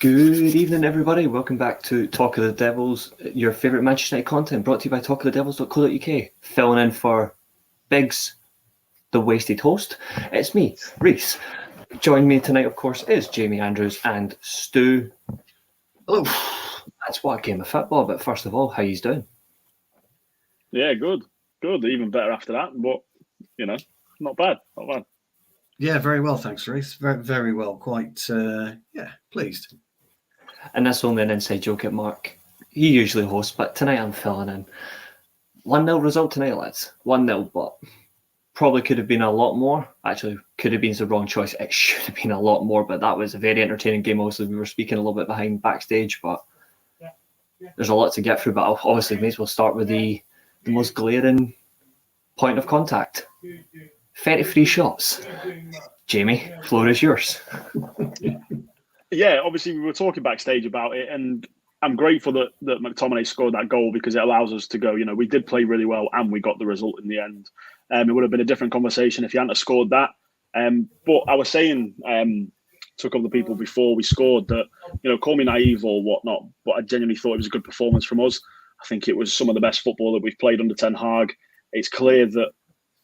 Good evening, everybody. Welcome back to Talk of the Devils, your favourite Manchester United content brought to you by talkofthedevils.co.uk. Filling in for Biggs, the wasted host. It's me, Reece. Joining me tonight, of course, is Jamie Andrews and Stu. Hello. That's what a game of football, but first of all, how you doing? Yeah, good. Even better after that, but, not bad. Yeah, very well, thanks, Reece. Very, very well. Quite, pleased. And that's only an inside joke at Mark. He usually hosts, but tonight I'm filling in. 1-0 result tonight, lads. 1-0, but probably could have been a lot more. Actually, could have been the wrong choice. It should have been a lot more, but that was a very entertaining game. Also, we were speaking a little bit behind backstage, but there's a lot to get through. But obviously, may as well start with the most glaring point of contact. 33 shots. Jamie, floor is yours. Yeah, obviously we were talking backstage about it, and I'm grateful that McTominay scored that goal because it allows us to go, we did play really well and we got the result in the end. It would have been a different conversation if he hadn't have scored that. But I was saying to a couple of people before we scored that, call me naive or whatnot, but I genuinely thought it was a good performance from us. I think it was some of the best football that we've played under Ten Hag. It's clear that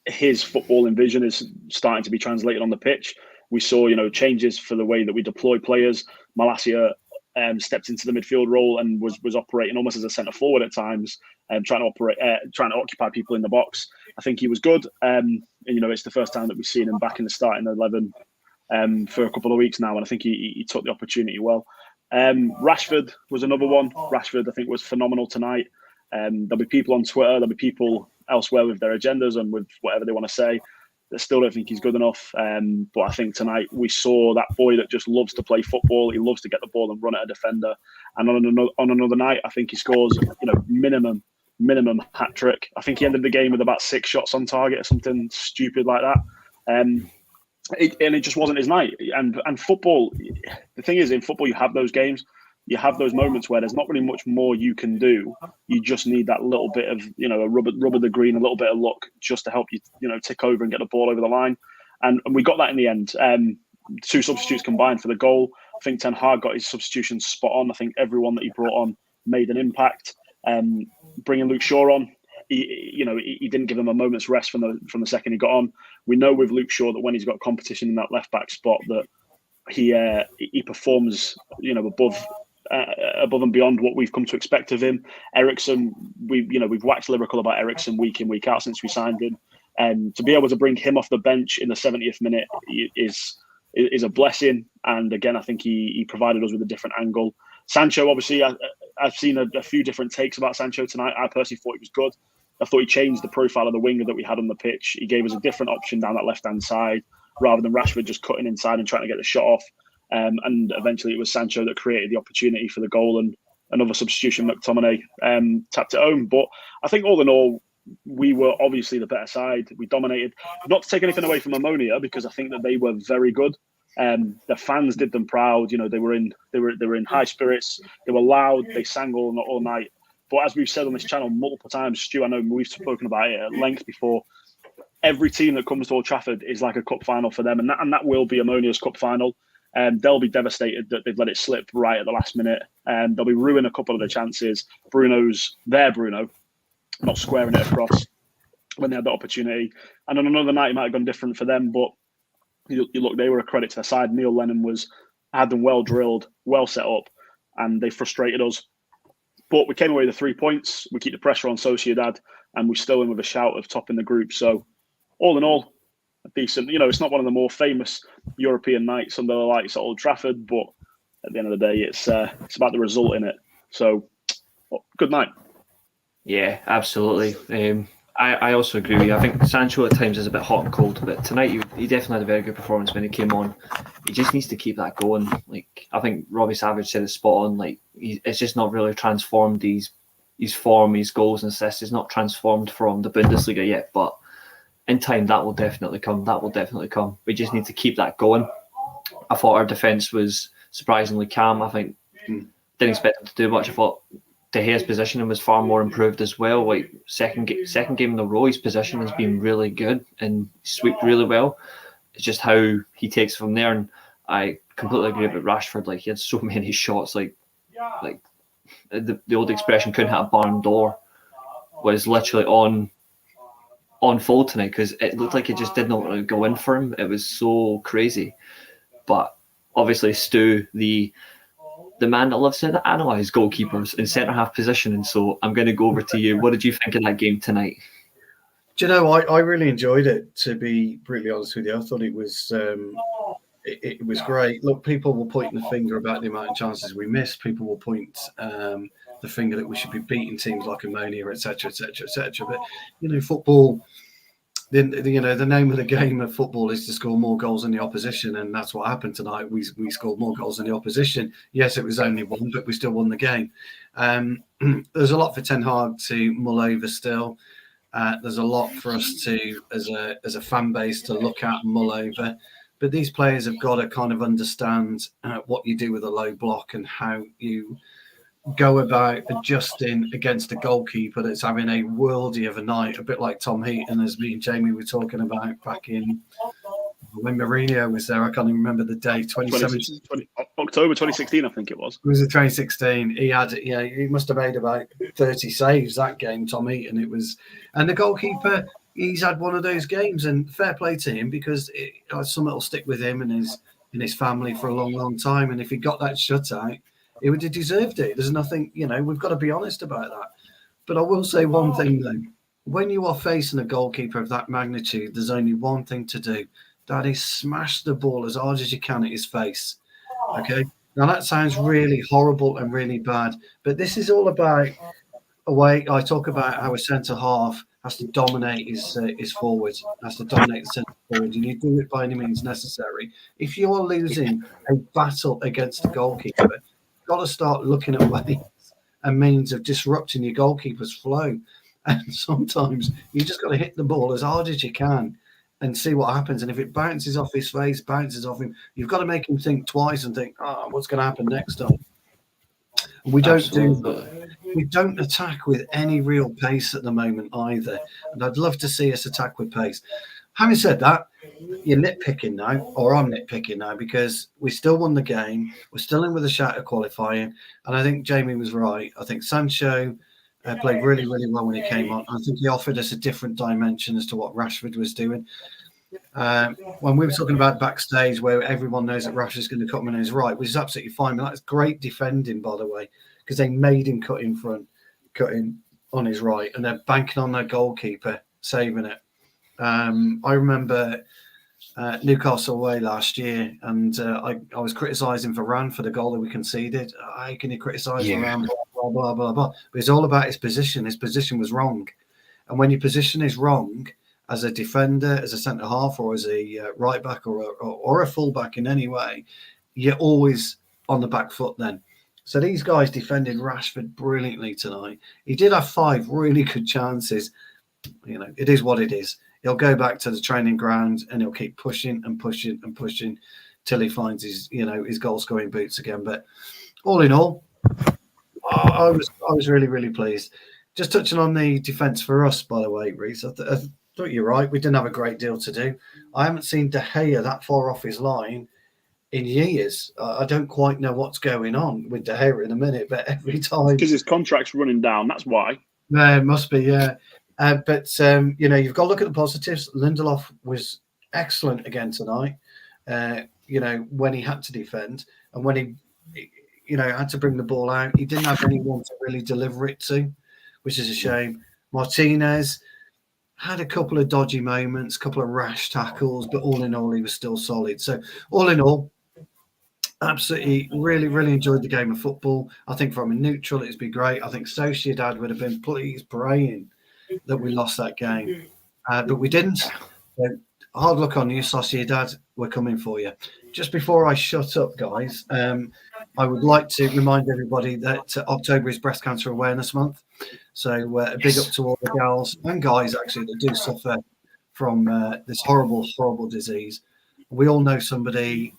his footballing vision is starting to be translated on the pitch. We saw, changes for the way that we deploy players. Malacia stepped into the midfield role and was operating almost as a centre forward at times, trying to occupy people in the box. I think he was good. And, it's the first time that we've seen him back in the starting 11 for a couple of weeks now, and I think he took the opportunity well. Rashford was another one. Rashford, I think, was phenomenal tonight. There'll be people on Twitter, there'll be people elsewhere with their agendas and with whatever they want to say. I still don't think he's good enough. But I think tonight we saw that boy that just loves to play football. He loves to get the ball and run at a defender. And on another night, I think he scores, minimum hat trick. I think he ended the game with about 6 shots on target or something stupid like that. And it just wasn't his night. And football, the thing is, in football, you have those games. You have those moments where there's not really much more you can do. You just need that little bit of, a rubber the green, a little bit of luck just to help you, tick over and get the ball over the line. And we got that in the end. 2 substitutes combined for the goal. I think Ten Hag got his substitutions spot on. I think everyone that he brought on made an impact. Bringing Luke Shaw on, he didn't give him a moment's rest from the second he got on. We know with Luke Shaw that when he's got competition in that left back spot that he performs, above and beyond what we've come to expect of him. Eriksen, we've waxed lyrical about Eriksen week in, week out since we signed him. And to be able to bring him off the bench in the 70th minute is a blessing. And again, I think he provided us with a different angle. Sancho, obviously, I've seen a few different takes about Sancho tonight. I personally thought he was good. I thought he changed the profile of the winger that we had on the pitch. He gave us a different option down that left-hand side rather than Rashford just cutting inside and trying to get the shot off. And eventually it was Sancho that created the opportunity for the goal, and another substitution, McTominay, tapped it home. But I think all in all, we were obviously the better side. We dominated. Not to take anything away from Omonia, because I think that they were very good. The fans did them proud. They were in high spirits. They were loud. They sang all night. But as we've said on this channel multiple times, Stu, I know we've spoken about it at length before. Every team that comes to Old Trafford is like a cup final for them, and that will be Omonia's cup final. They'll be devastated that they've let it slip right at the last minute. They'll be ruining a couple of their chances. Bruno, not squaring it across when they had the opportunity. And on another night, it might have gone different for them. But you look, they were a credit to their side. Neil Lennon had them well drilled, well set up, and they frustrated us. But we came away with the 3 points. We keep the pressure on Sociedad, and we're still in with a shout of topping the group. So all in all, decent. It's not one of the more famous European nights under the lights at Old Trafford, but at the end of the day, it's about the result in it. So, good night. Yeah, absolutely. I also agree with you. I think Sancho at times is a bit hot and cold, but tonight he definitely had a very good performance when he came on. He just needs to keep that going. Like, I think Robbie Savage said it spot on. Like, it's just not really transformed his form, his goals and assists. It's not transformed from the Bundesliga yet, but in time, that will definitely come. We just need to keep that going. I thought our defence was surprisingly calm. I think didn't expect them to do much. I thought De Gea's positioning was far more improved as well. Like second game in a row, his position has been really good and swept really well. It's just how he takes from there. And I completely agree about Rashford. Like, he had so many shots. Like the old expression, couldn't hit a barn door, was literally on full tonight, because it looked like it just did not want to go in for him. It was so crazy. But obviously, Stu, the man that loves to analyse goalkeepers in centre half position, and so I'm going to go over to you. What did you think of that game tonight? Do you know, I really enjoyed it, to be brutally honest with you. I thought it was it was great. Look, people will point the finger about the amount of chances we missed. People will point the finger that we should be beating teams like Omonia, etc., etc., etc. But you know, football. The name of the game of football is to score more goals than the opposition, and that's what happened tonight. We scored more goals than the opposition. Yes, it was only one, but we still won the game. There's a lot for Ten Hag to mull over still. There's a lot for us to, as a fan base, to look at and mull over. But these players have got to kind of understand what you do with a low block and how you go about adjusting against a goalkeeper that's having a worldie of a night, a bit like Tom Heaton, as me and Jamie were talking about back in when Mourinho was there. I can't even remember the day, 2017. October 2016, I think it was. It was a 2016. He must have made about 30 saves that game, Tom Heaton. And the goalkeeper, he's had one of those games, and fair play to him, because something will stick with him and his family for a long, long time. And if he got that shutout, he would have deserved it. There's nothing, we've got to be honest about that. But I will say one thing, though. When you are facing a goalkeeper of that magnitude, there's only one thing to do. That is smash the ball as hard as you can at his face. Okay? Now, that sounds really horrible and really bad. But this is all about a way I talk about how a centre-half has to dominate his forwards, has to dominate the centre forward, and you do it by any means necessary. If you are losing a battle against a goalkeeper, got to start looking at ways and means of disrupting your goalkeeper's flow. And sometimes you just got to hit the ball as hard as you can and see what happens. And if it bounces off his face, bounces off him, you've got to make him think twice and think, what's going to happen next time? And we don't we don't attack with any real pace at the moment either. And I'd love to see us attack with pace. Having said that, you're nitpicking now, or I'm nitpicking now, because we still won the game. We're still in with a shout of qualifying. And I think Jamie was right. I think Sancho played really, really well when he came on. I think he offered us a different dimension as to what Rashford was doing. When we were talking about backstage, where everyone knows that Rashford's going to cut him on his right, which is absolutely fine. But that's great defending, by the way, because they made him cut in front, cut in on his right, and they're banking on their goalkeeper saving it. I remember Newcastle away last year, and I was criticising Varane for the goal that we conceded. How can you criticise Varane? Blah, blah, blah, blah. But it's all about his position. His position was wrong. And when your position is wrong, as a defender, as a centre-half, or as a right-back or a full-back in any way, you're always on the back foot then. So these guys defended Rashford brilliantly tonight. He did have 5 really good chances. It is what it is. He'll go back to the training ground and he'll keep pushing and pushing and pushing till he finds his goal scoring boots again. But all in all, I was really, really pleased. Just touching on the defence for us, by the way, Reece, I thought you're right. We didn't have a great deal to do. I haven't seen De Gea that far off his line in years. I don't quite know what's going on with De Gea in a minute, but every time, because his contract's running down, that's why. No, it must be, yeah. But you've got to look at the positives. Lindelof was excellent again tonight. When he had to defend and when he had to bring the ball out, he didn't have anyone to really deliver it to, which is a shame. Martinez had a couple of dodgy moments, a couple of rash tackles, but all in all, he was still solid. So all in all, absolutely, really, really enjoyed the game of football. I think from a neutral, it'd be great. I think Sociedad would have been pleased, praying that we lost that game, but we didn't. So hard luck on you, Sociedad. We're coming for you. Just before I shut up, guys, I would like to remind everybody that October is Breast Cancer Awareness Month. So a big up to all the gals and guys, actually, that do suffer from this horrible, horrible disease. We all know somebody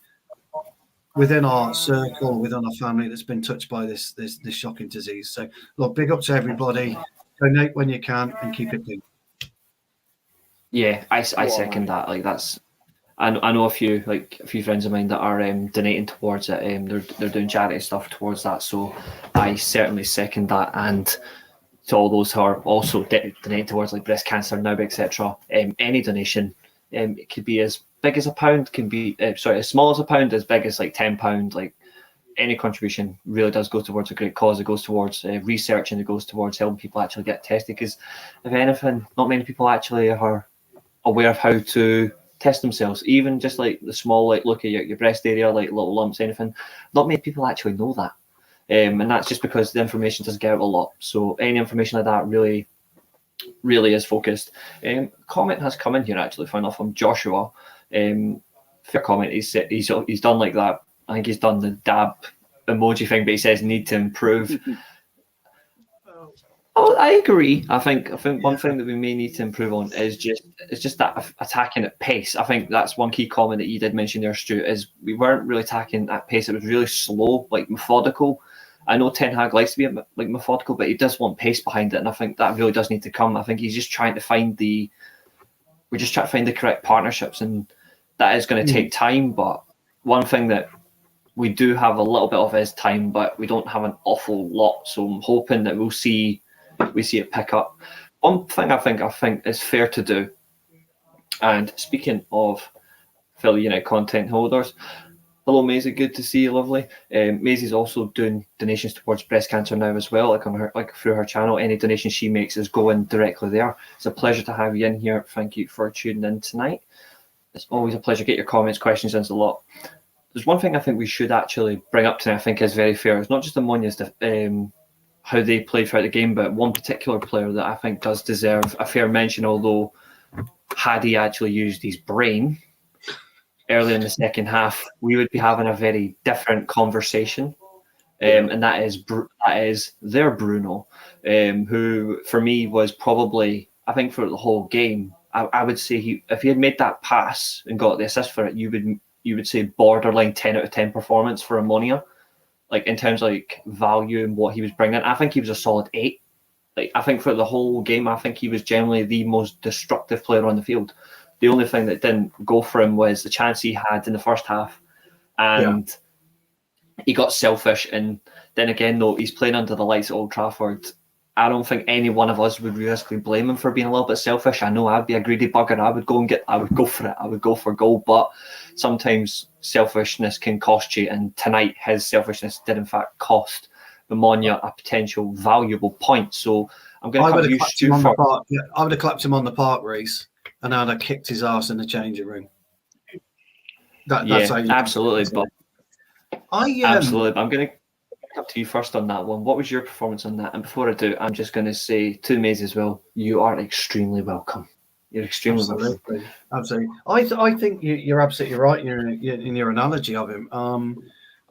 within our circle, within our family, that's been touched by this shocking disease. So, look, big up to everybody. Donate when you can and keep it clean. Yeah, I second that. Like, that's I know a few friends of mine that are donating towards it. They're doing charity stuff towards that. So I certainly second that. And to all those who are also donating towards like breast cancer now, etc. Any donation, it could be as big as £1, can be as small as £1, as big as like £10. Like any contribution really does go towards a great cause. It goes towards research, and it goes towards helping people actually get tested. Because if anything, not many people actually are aware of how to test themselves. Even just like the small, like look at your breast area, like little lumps, anything. Not many people actually know that. And that's just because the information doesn't get out a lot. So any information like that really is focused. Comment has come in here actually, found off from Joshua. Fair comment. He's done like that. I think he's done the dab emoji thing, but he says need to improve. Oh, I agree. I think one thing that we may need to improve on is just that attacking at pace. I think that's one key comment that you did mention there, Stu, is we weren't really attacking at pace. It was really slow, like methodical. I know Ten Hag likes to be like methodical, but he does want pace behind it, and I think that really does need to come. I think he's just trying to find the correct partnerships, and that is going to take time. But one thing that we do have a little bit of is time, but we don't have an awful lot. So I'm hoping that we see it pick up. One thing I think is fair to do, and speaking of Philly United content holders, hello Maisie, good to see you, lovely. Maisie's also doing donations towards breast cancer now as well, like through her channel. Any donation she makes is going directly there. It's a pleasure to have you in here. Thank you for tuning in tonight. It's always a pleasure to get your comments, questions, and a lot. There's one thing I think we should actually bring up tonight. I think is very fair. It's not just Omonia's how they played throughout the game, but one particular player that I think does deserve a fair mention. Although had he actually used his brain early in the second half, we would be having a very different conversation. And that is their Bruno, who for me was probably, I think for the whole game, I would say if he had made that pass and got the assist for it, you would say borderline 10 out of 10 performance for Omonia, like in terms of like value and what he was bringing. I think he was a solid 8. Like I think for the whole game, I think he was generally the most destructive player on the field. The only thing that didn't go for him was the chance he had in the first half, and he got selfish. And then again, though, he's playing under the lights at Old Trafford. I don't think any one of us would realistically blame him for being a little bit selfish. I know I'd be a greedy bugger. I would go for it. I would go for goal. But sometimes selfishness can cost you. And tonight, his selfishness did in fact cost Omonia a potential valuable point. So I'm going to come to you, Stu, first. I would have clapped him on the park, Reece, and I'd have kicked his arse in the changing room. That's absolutely. But absolutely. I'm going to up to you first on that one. What was your performance on that? And before I do, I'm just going to say to Maisie as well, you are extremely welcome. You're extremely welcome. Absolutely. I think you're absolutely right in your analogy of him.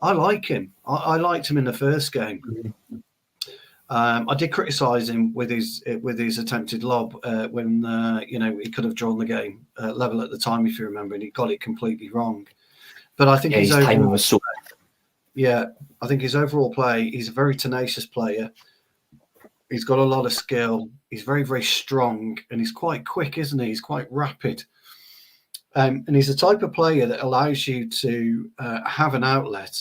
I like him. I liked him in the first game. I did criticise him with his attempted lob when he could have drawn the game level at the time, if you remember, and he got it completely wrong. But I think his timing was so. Yeah, I think his overall play, he's a very tenacious player. He's got a lot of skill. He's very, very strong, and he's quite quick, isn't he? He's quite rapid. And he's the type of player that allows you to have an outlet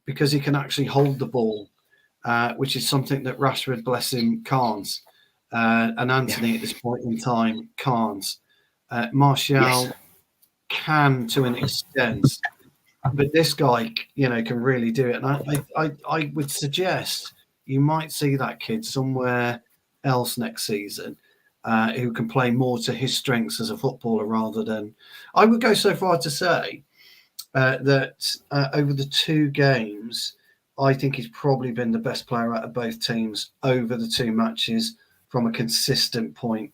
because he can actually hold the ball, which is something that Rashford, bless him, can't. And Anthony at this point in time can't. Martial can to an extent. But this guy, can really do it. And I would suggest you might see that kid somewhere else next season who can play more to his strengths as a footballer rather than... I would go so far to say that over the 2 games, I think he's probably been the best player out of both teams over the 2 matches from a consistent point.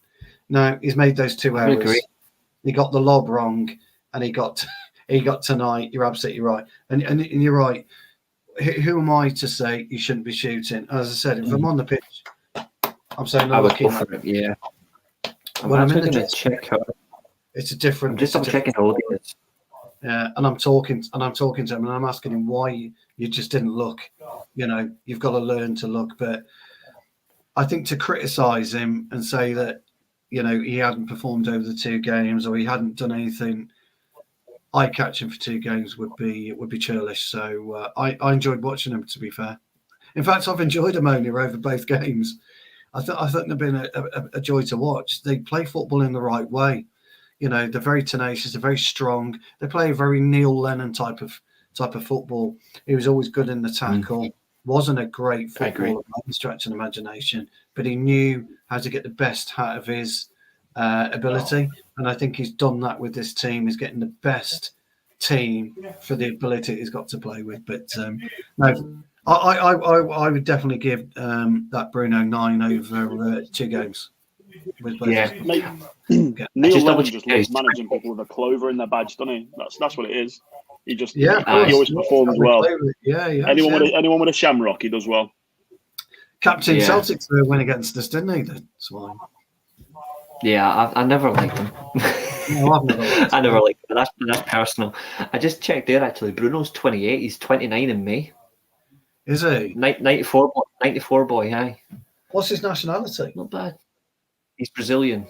Now, he's made those 2 errors. He got the lob wrong and he got tonight. You're absolutely right. And you're right. Who am I to say you shouldn't be shooting? As I said, if I'm on the pitch, I'm saying I would go for it. Yeah. When I'm in the check out. It's a different. I'm just checking all these. Yeah, and I'm talking to him, and I'm asking him why you just didn't look. You've got to learn to look. But I think to criticise him and say that he hadn't performed over the 2 games or he hadn't done anything. eye catching for 2 games would be churlish. So I enjoyed watching them. To be fair, in fact, I've enjoyed Omonia over both games. I think they've been a joy to watch. They play football in the right way. They're very tenacious. They're very strong. They play a very Neil Lennon type of football. He was always good in the tackle. Wasn't a great footballer by any stretch of imagination, but he knew how to get the best out of his ability. And I think he's done that with this team. He's getting the best team for the ability he's got to play with. But no, I would definitely give that Bruno 9 over 2 games. Yeah. Neil Lennon just loves managing people with a clover in their badge, doesn't he? That's what it is. He just he always performs well. Yeah. Anyone with a shamrock, he does well. Captain Celtic to win against us, didn't he? That's why. Yeah, I never liked him. No, I've never liked him. I never liked him. That's personal. I just checked there actually. Bruno's 28. He's 29 in May. Is he? 94 boy. Aye. What's his nationality? Not bad. He's Brazilian.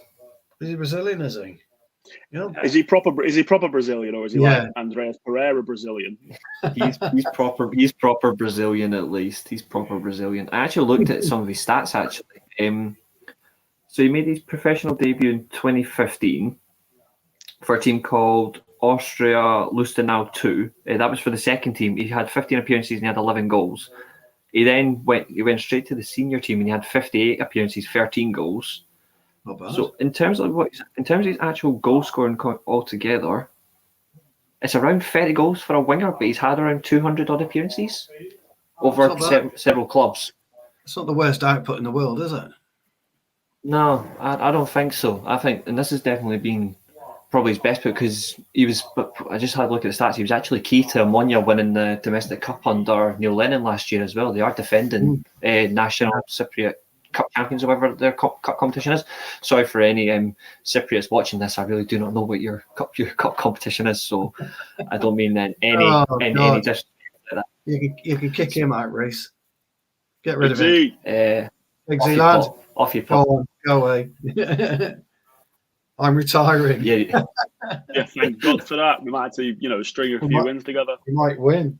Is he Brazilian? Is he? Is he proper Brazilian, or is he like Andreas Pereira Brazilian? He's proper Brazilian at least. He's proper Brazilian. I actually looked at some of his stats actually. So he made his professional debut in 2015 for a team called Austria Lustenau 2. That was for the second team. He had 15 appearances and he had 11 goals. He then went straight to the senior team and he had 58 appearances, 13 goals. Not bad. So in terms of his actual goal scoring altogether, it's around 30 goals for a winger, but he's had around 200 odd appearances over several clubs. It's not the worst output in the world, is it? No, I don't think so. I think, and this has definitely been probably his best because he was. I just had a look at the stats. He was actually key to Omonia winning the domestic cup under Neil Lennon last year as well. They are defending national Cypriot Cup champions, or whatever their cup competition is. Sorry for any Cypriots watching this. I really do not know what your cup competition is, so I don't mean any disrespect like that. You can kick him out, Reece. Get rid of him. Big lad. Off you pop. Go away. I'm retiring. Yeah, thank God for that. We might actually, string a few wins together. We might win.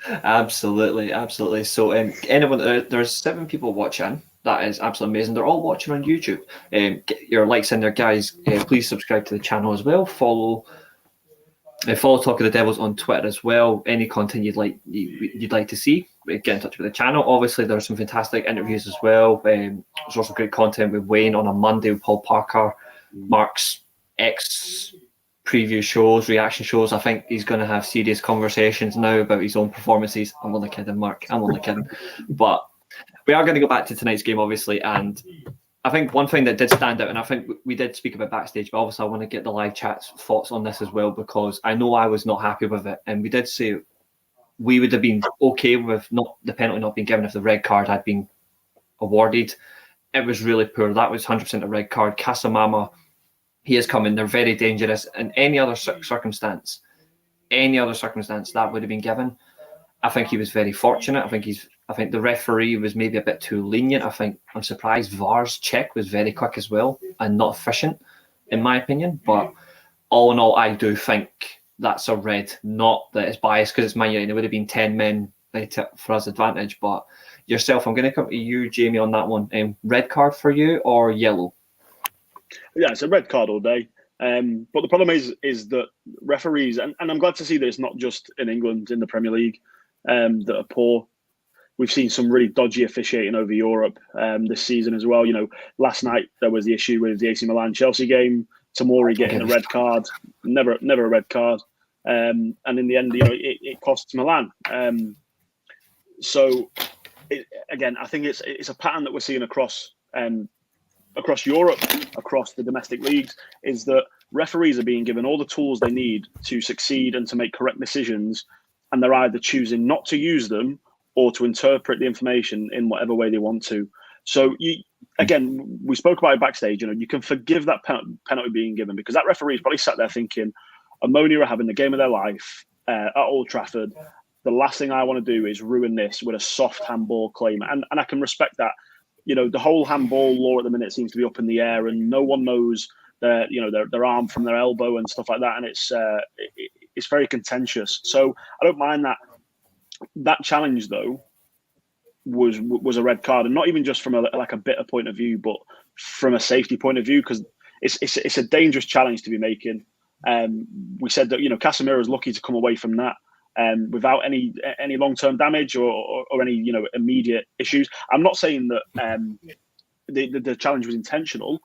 Absolutely. So, anyone, there's 7 people watching. That is absolutely amazing. They're all watching on YouTube. Get your likes in there, guys. Please subscribe to the channel as well. Follow Talk of the Devils on Twitter as well. Any content you'd like to see, get in touch with the channel. Obviously, there's some fantastic interviews as well. There's also great content with Wayne on a Monday with Paul Parker, Mark's ex preview shows, reaction shows. I think he's going to have serious conversations now about his own performances. I'm only kidding, Mark. I'm only kidding. But we are going to go back to tonight's game, obviously, and I think one thing that did stand out, and I think we did speak about backstage, but obviously I want to get the live chat's thoughts on this as well, because I know I was not happy with it, and we did say we would have been okay with the penalty not being given if the red card had been awarded. It was really poor. That was 100% a red card. Casamama, he is coming. They're very dangerous. In any other circumstance, that would have been given. I think he was very fortunate. I think the referee was maybe a bit too lenient. I'm surprised VAR's check was very quick as well and not efficient, in my opinion. But all in all, I do think that's a red. Not that it's biased because it's Man United. It would have been 10 men for us advantage. But yourself, I'm going to come to you, Jamie, on that one. Red card for you or yellow? Yeah, it's a red card all day. But the problem is that referees, and I'm glad to see that it's not just in England, in the Premier League, that are poor. We've seen some really dodgy officiating over Europe this season as well. Last night there was the issue with the AC Milan-Chelsea game, Tomori getting a red card, never a red card. And in the end, it costs Milan. So, again, I think it's a pattern that we're seeing across Europe, across the domestic leagues, is that referees are being given all the tools they need to succeed and to make correct decisions, and they're either choosing not to use them or to interpret the information in whatever way they want to. So, we spoke about it backstage. You can forgive that penalty being given because that referee's probably sat there thinking, Omonia are having the game of their life at Old Trafford. The last thing I want to do is ruin this with a soft handball claim. And I can respect that. The whole handball law at the minute seems to be up in the air and no one knows their arm from their elbow and stuff like that, and it's very contentious. So I don't mind that challenge though was a red card, and not even just from a bitter point of view, but from a safety point of view, because it's a dangerous challenge to be making. We said that Casemiro is lucky to come away from that without any long-term damage or any immediate issues. I'm not saying that the challenge was intentional.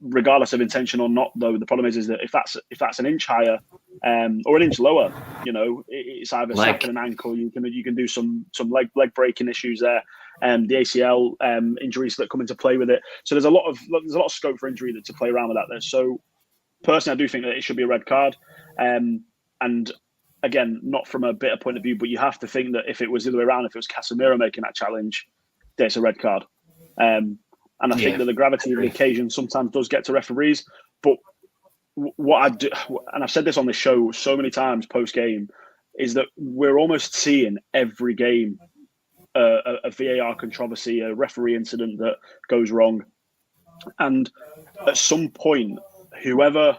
Regardless of intention or not, though, the problem is that if that's an inch higher or an inch lower, it's either snapping an ankle. You can do some leg breaking issues there, the ACL injuries that come into play with it. So there's a lot of scope for injury to play around with that there. So personally, I do think that it should be a red card. And again, not from a bitter point of view, but you have to think that if it was the other way around, if it was Casemiro making that challenge, there's a red card. And I think that the gravity of the occasion sometimes does get to referees. But what I do, and I've said this on this show so many times post-game, is that we're almost seeing every game a VAR controversy, a referee incident that goes wrong. And at some point, whoever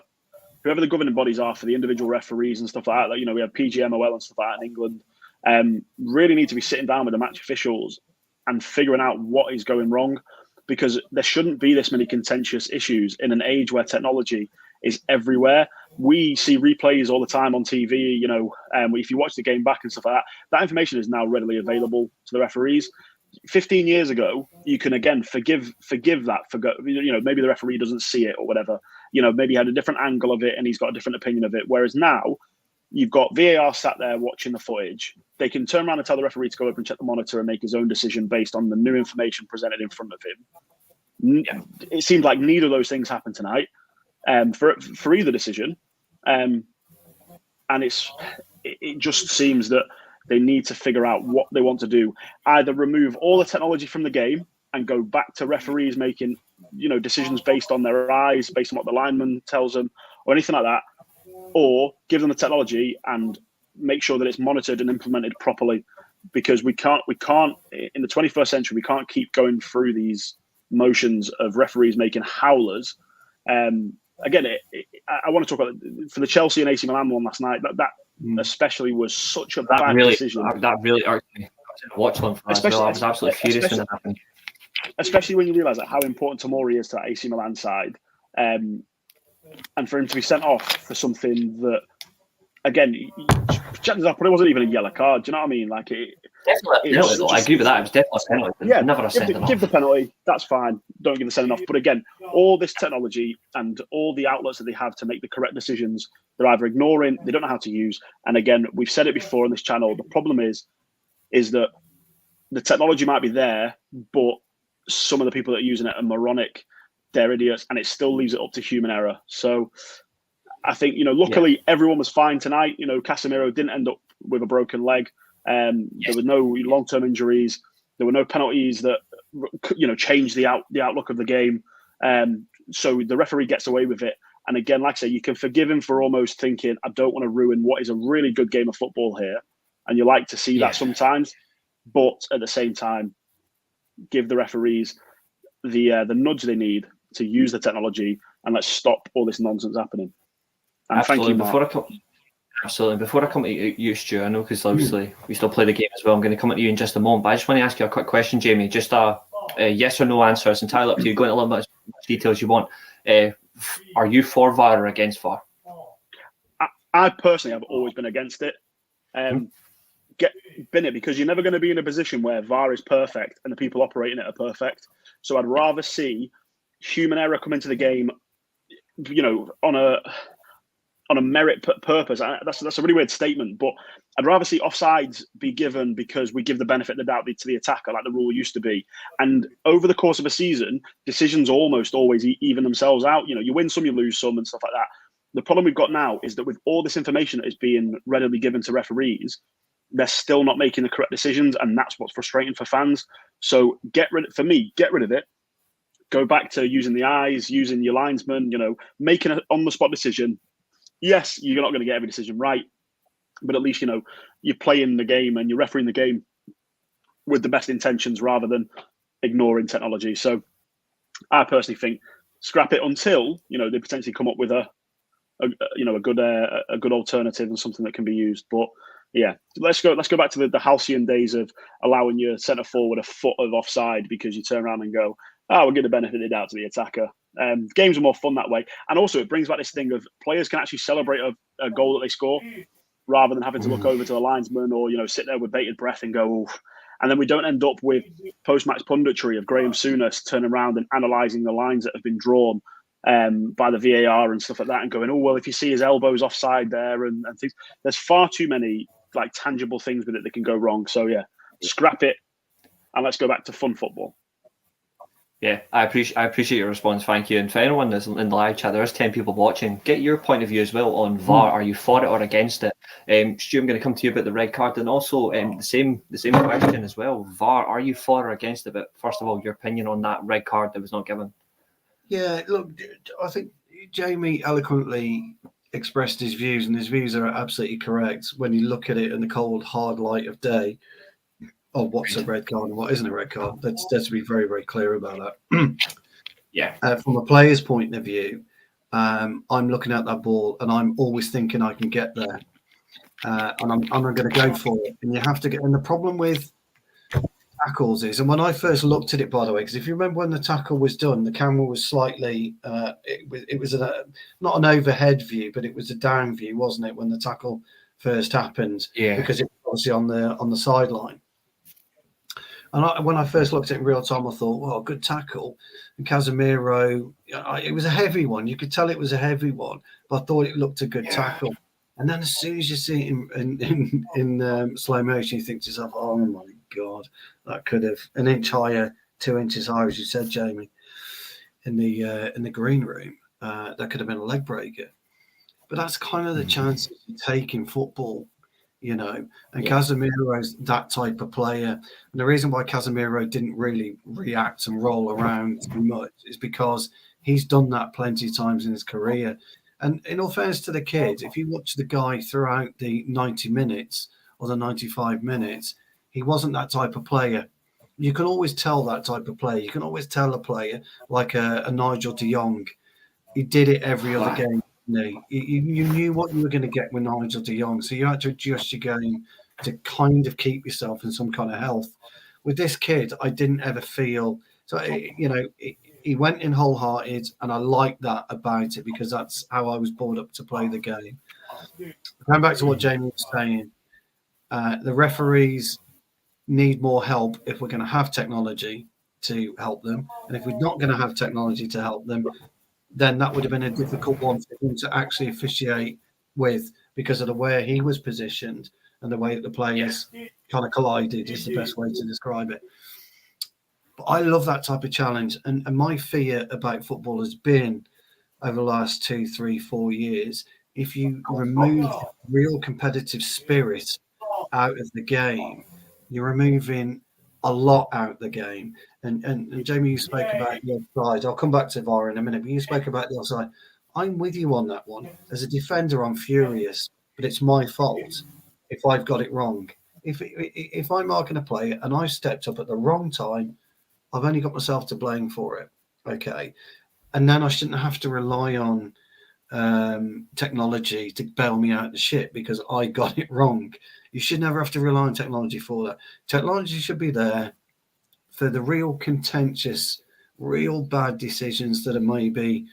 the governing bodies are for the individual referees and stuff like that, we have PGMOL and stuff like that in England, really need to be sitting down with the match officials and figuring out what is going wrong. Because there shouldn't be this many contentious issues in an age where technology is everywhere. We see replays all the time on TV. If you watch the game back and stuff like that, that information is now readily available to the referees. 15 years ago, you can again forgive that. Maybe the referee doesn't see it or whatever. Maybe he had a different angle of it and he's got a different opinion of it. Whereas now, you've got VAR sat there watching the footage. They can turn around and tell the referee to go up and check the monitor and make his own decision based on the new information presented in front of him. It seems like neither of those things happened tonight for either decision. And it just seems that they need to figure out what they want to do. Either remove all the technology from the game and go back to referees making decisions based on their eyes, based on what the lineman tells them or anything like that, or give them the technology and make sure that it's monitored and implemented properly, because we can't in the 21st century, we can't keep going through these motions of referees making howlers. Again, I want to talk about for the Chelsea and AC Milan one last night. That especially was such a bad decision. That really irked me. I watched one for as well. I was absolutely furious when that happened. Especially when you realise how important Tomori is to that AC Milan side. And for him to be sent off for something that, again, chances are probably wasn't even a yellow card. Do you know what I mean? Like I agree with that. It was definitely a penalty. Yeah, never a sending off. Give the penalty. That's fine. Don't give the sending off. But again, all this technology and all the outlets that they have to make the correct decisions, they're either ignoring, they don't know how to use. And again, we've said it before on this channel. The problem is that the technology might be there, but some of the people that are using it are moronic. They're idiots, and it still leaves it up to human error. So I think, luckily everyone was fine tonight. Casemiro didn't end up with a broken leg. There were no long-term injuries. There were no penalties that, changed the outlook of the game. So the referee gets away with it. And again, like I say, you can forgive him for almost thinking, I don't want to ruin what is a really good game of football here. And you like to see that sometimes. But at the same time, give the referees the nudge they need to use the technology, and let's stop all this nonsense happening. And absolutely. Thank you, Before I come to you, Stu, I know because obviously we still play the game as well. I'm going to come at you in just a moment, but I just want to ask you a quick question, Jamie. Just a yes or no answer. It's entirely up to you. Go into a little bit as much detail as you want. Are you for VAR or against VAR? I personally have always been against it. Been it because you're never going to be in a position where VAR is perfect and the people operating it are perfect. So I'd rather see human error come into the game, on a merit purpose. That's a really weird statement, but I'd rather see offsides be given because we give the benefit of the doubt to the attacker, like the rule used to be. And over the course of a season, decisions almost always even themselves out. You win some, you lose some, and stuff like that. The problem we've got now is that with all this information that is being readily given to referees, they're still not making the correct decisions, and that's what's frustrating for fans. So get rid of it. Go back to using the eyes, using your linesman, making an on-the-spot decision. Yes, you're not going to get every decision right, but at least, you're playing the game and you're refereeing the game with the best intentions rather than ignoring technology. So I personally think scrap it until they potentially come up with a good alternative and something that can be used. But yeah, let's go back to the halcyon days of allowing your centre forward a foot of offside because you turn around and go, we'll give the benefit of the doubt to the attacker. Games are more fun that way, and also it brings back this thing of players can actually celebrate a goal that they score rather than having to look over to the linesman or sit there with bated breath and go, oof. And then we don't end up with post-match punditry of Graham Souness turning around and analysing the lines that have been drawn by the VAR and stuff like that and going, oh, well, if you see his elbows offside there and things, there's far too many like tangible things with it that can go wrong. So yeah, scrap it and let's go back to fun football. Yeah, I appreciate your response. Thank you. And for anyone that's in the live chat, there's 10 people watching. Get your point of view as well on VAR. Are you for it or against it? Stu, I'm going to come to you about the red card, and also the same question as well. VAR, are you for or against it? But first of all, your opinion on that red card that was not given. Yeah, look, I think Jamie eloquently expressed his views, and his views are absolutely correct when you look at it in the cold, hard light of day. Of what's a red card and what isn't a red card. Let's be very, very clear about that. Yeah. From a player's point of view, I'm looking at that ball and I'm always thinking I can get there, and I'm going to go for it. And you have to get. And the problem with tackles is, and when I first looked at it, by the way, because if you remember when the tackle was done, the camera was slightly. It was not an overhead view, but it was a down view, wasn't it? When the tackle first happened, because it was obviously on the sideline. And when I first looked at it in real time, I thought, well, good tackle. And Casemiro, it was a heavy one. You could tell it was a heavy one, but I thought it looked a good tackle. And then as soon as you see it in slow motion, you think to yourself, oh, my God, that could have an inch higher, 2 inches higher, as you said, Jamie, in the green room. That could have been a leg breaker. But that's kind of the chances you take in football. And Casemiro's that type of player. And the reason why Casemiro didn't really react and roll around too much is because he's done that plenty of times in his career. And in all fairness to the kid, if you watch the guy throughout the 90 minutes or the 95 minutes, he wasn't that type of player. You can always tell that type of player. You can always tell a player like a Nigel de Jong. He did it every other game. You knew what you were going to get with Nigel de Jong, so you had to adjust your game to kind of keep yourself in some kind of health. With this kid, I didn't ever feel so. He went in wholehearted, and I like that about it because that's how I was brought up to play the game. Going back to what Jamie was saying, the referees need more help if we're going to have technology to help them, and if we're not going to have technology to help them, then that would have been a difficult one for him to actually officiate with because of the way he was positioned and the way that the players kind of collided is the best way to describe it. But I love that type of challenge. And my fear about football has been over the last 2, 3, 4 years, if you remove real competitive spirit out of the game, you're removing a lot out of the game. And Jamie, you spoke about the offside. I'll come back to VAR in a minute, but you spoke about the offside. I'm with you on that one. As a defender, I'm furious, but it's my fault if I've got it wrong. If I'm marking a play and I stepped up at the wrong time, I've only got myself to blame for it. Okay. And then I shouldn't have to rely on technology to bail me out of the shit because I got it wrong. You should never have to rely on technology for that. Technology should be there for the real contentious, real bad decisions that are maybe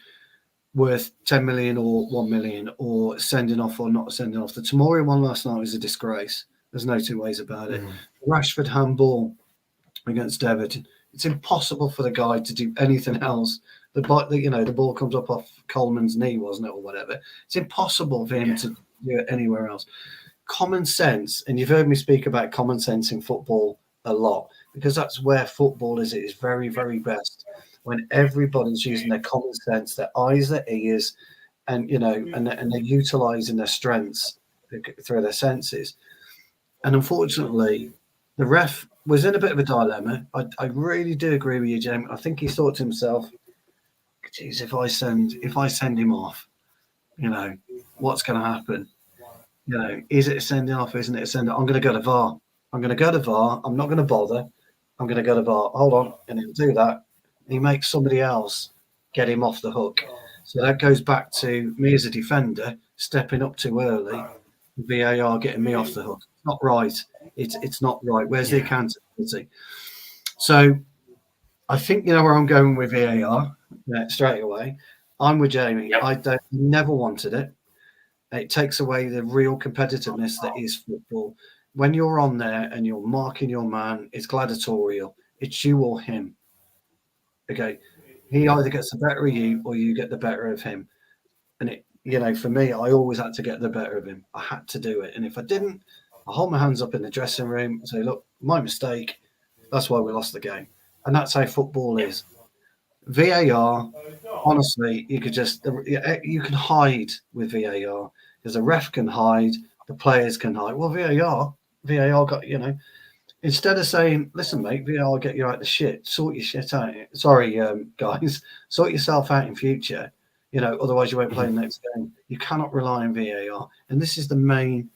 worth 10 million or 1 million or sending off or not sending off. The Tomori one last night was a disgrace. There's no two ways about it. Rashford handball against Everton. It's impossible for the guy to do anything else. The ball comes up off Coleman's knee, wasn't it, or whatever. It's impossible for him to do it anywhere else. Common sense, and you've heard me speak about common sense in football a lot because that's where football is at its very, very best. When everybody's using their common sense, their eyes, their ears, and they're utilising their strengths through their senses. And unfortunately, the ref was in a bit of a dilemma. I really do agree with you, Jim. I think he thought to himself, geez, if I send him off, what's going to happen? Is it a sending off? Isn't it a sending off? I'm going to go to VAR. I'm not going to bother. I'm going to go to VAR. Hold on. And he'll do that. And he makes somebody else get him off the hook. So that goes back to me as a defender stepping up too early, VAR getting me off the hook. It's not right. It's not right. Where's the accountability? So I think you know where I'm going with VAR straight away. I'm with Jamie. Yep. I never wanted it. It takes away the real competitiveness that is football. When you're on there and you're marking your man, it's gladiatorial. It's you or him. Okay. He either gets the better of you or you get the better of him. And it, you know, for me, I always had to get the better of him. I had to do it. And if I didn't, I hold my hands up in the dressing room and say, look, my mistake. That's why we lost the game. And that's how football is. VAR, honestly, you can hide with VAR because the ref can hide, the players can hide. Well, VAR got, you know, instead of saying, listen, mate, VAR will get you out the shit, sort your shit out. Sorry, guys, sort yourself out in future, you know, otherwise you won't play the next game. You cannot rely on VAR. And this is the main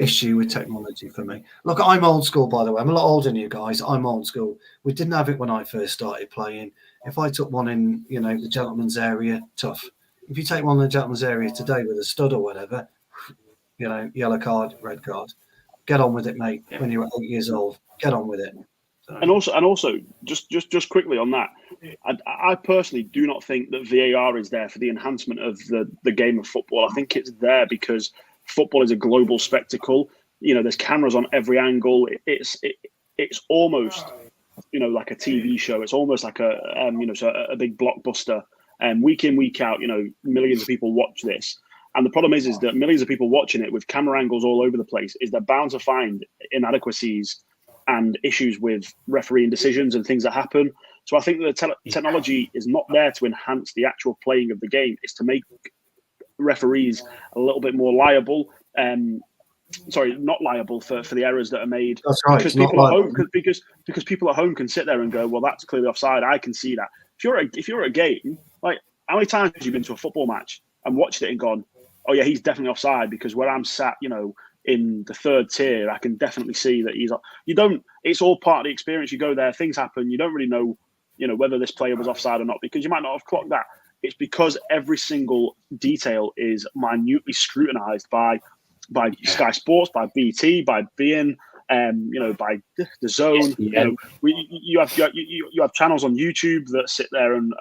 issue with technology for me. Look, I'm old school, by the way. I'm a lot older than you guys. I'm old school. We didn't have it when I first started playing. If I took one in, you know, the gentleman's area, tough. If you take one in the gentleman's area today with a stud or whatever, you know, yellow card, red card, get on with it, mate. When you're 8 years old, get on with it. So. And also, just quickly on that, I personally do not think that VAR is there for the enhancement of the game of football. I think it's there because football is a global spectacle. You know, there's cameras on every angle. It's almost, you know, like a TV show. It's almost like a big blockbuster. And week in, week out, you know, millions of people watch this. And the problem is that millions of people watching it with camera angles all over the place is they're bound to find inadequacies and issues with refereeing decisions and things that happen. So I think that the technology is not there to enhance the actual playing of the game. It's to make referees a little bit more liable. Not liable for the errors that are made. That's right. Because people at home, because people at home can sit there and go, well, that's clearly offside. I can see that. If you're at a game, like how many times have you been to a football match and watched it and gone, oh yeah, he's definitely offside because where I'm sat, you know, in the third tier, I can definitely see that he's. You don't. It's all part of the experience. You go there, things happen. You don't really know, you know, whether this player was offside or not because you might not have clocked that. It's because every single detail is minutely scrutinised by Sky Sports, by BT, by beIN, you know, by the Zone. You know, you have channels on YouTube that sit there and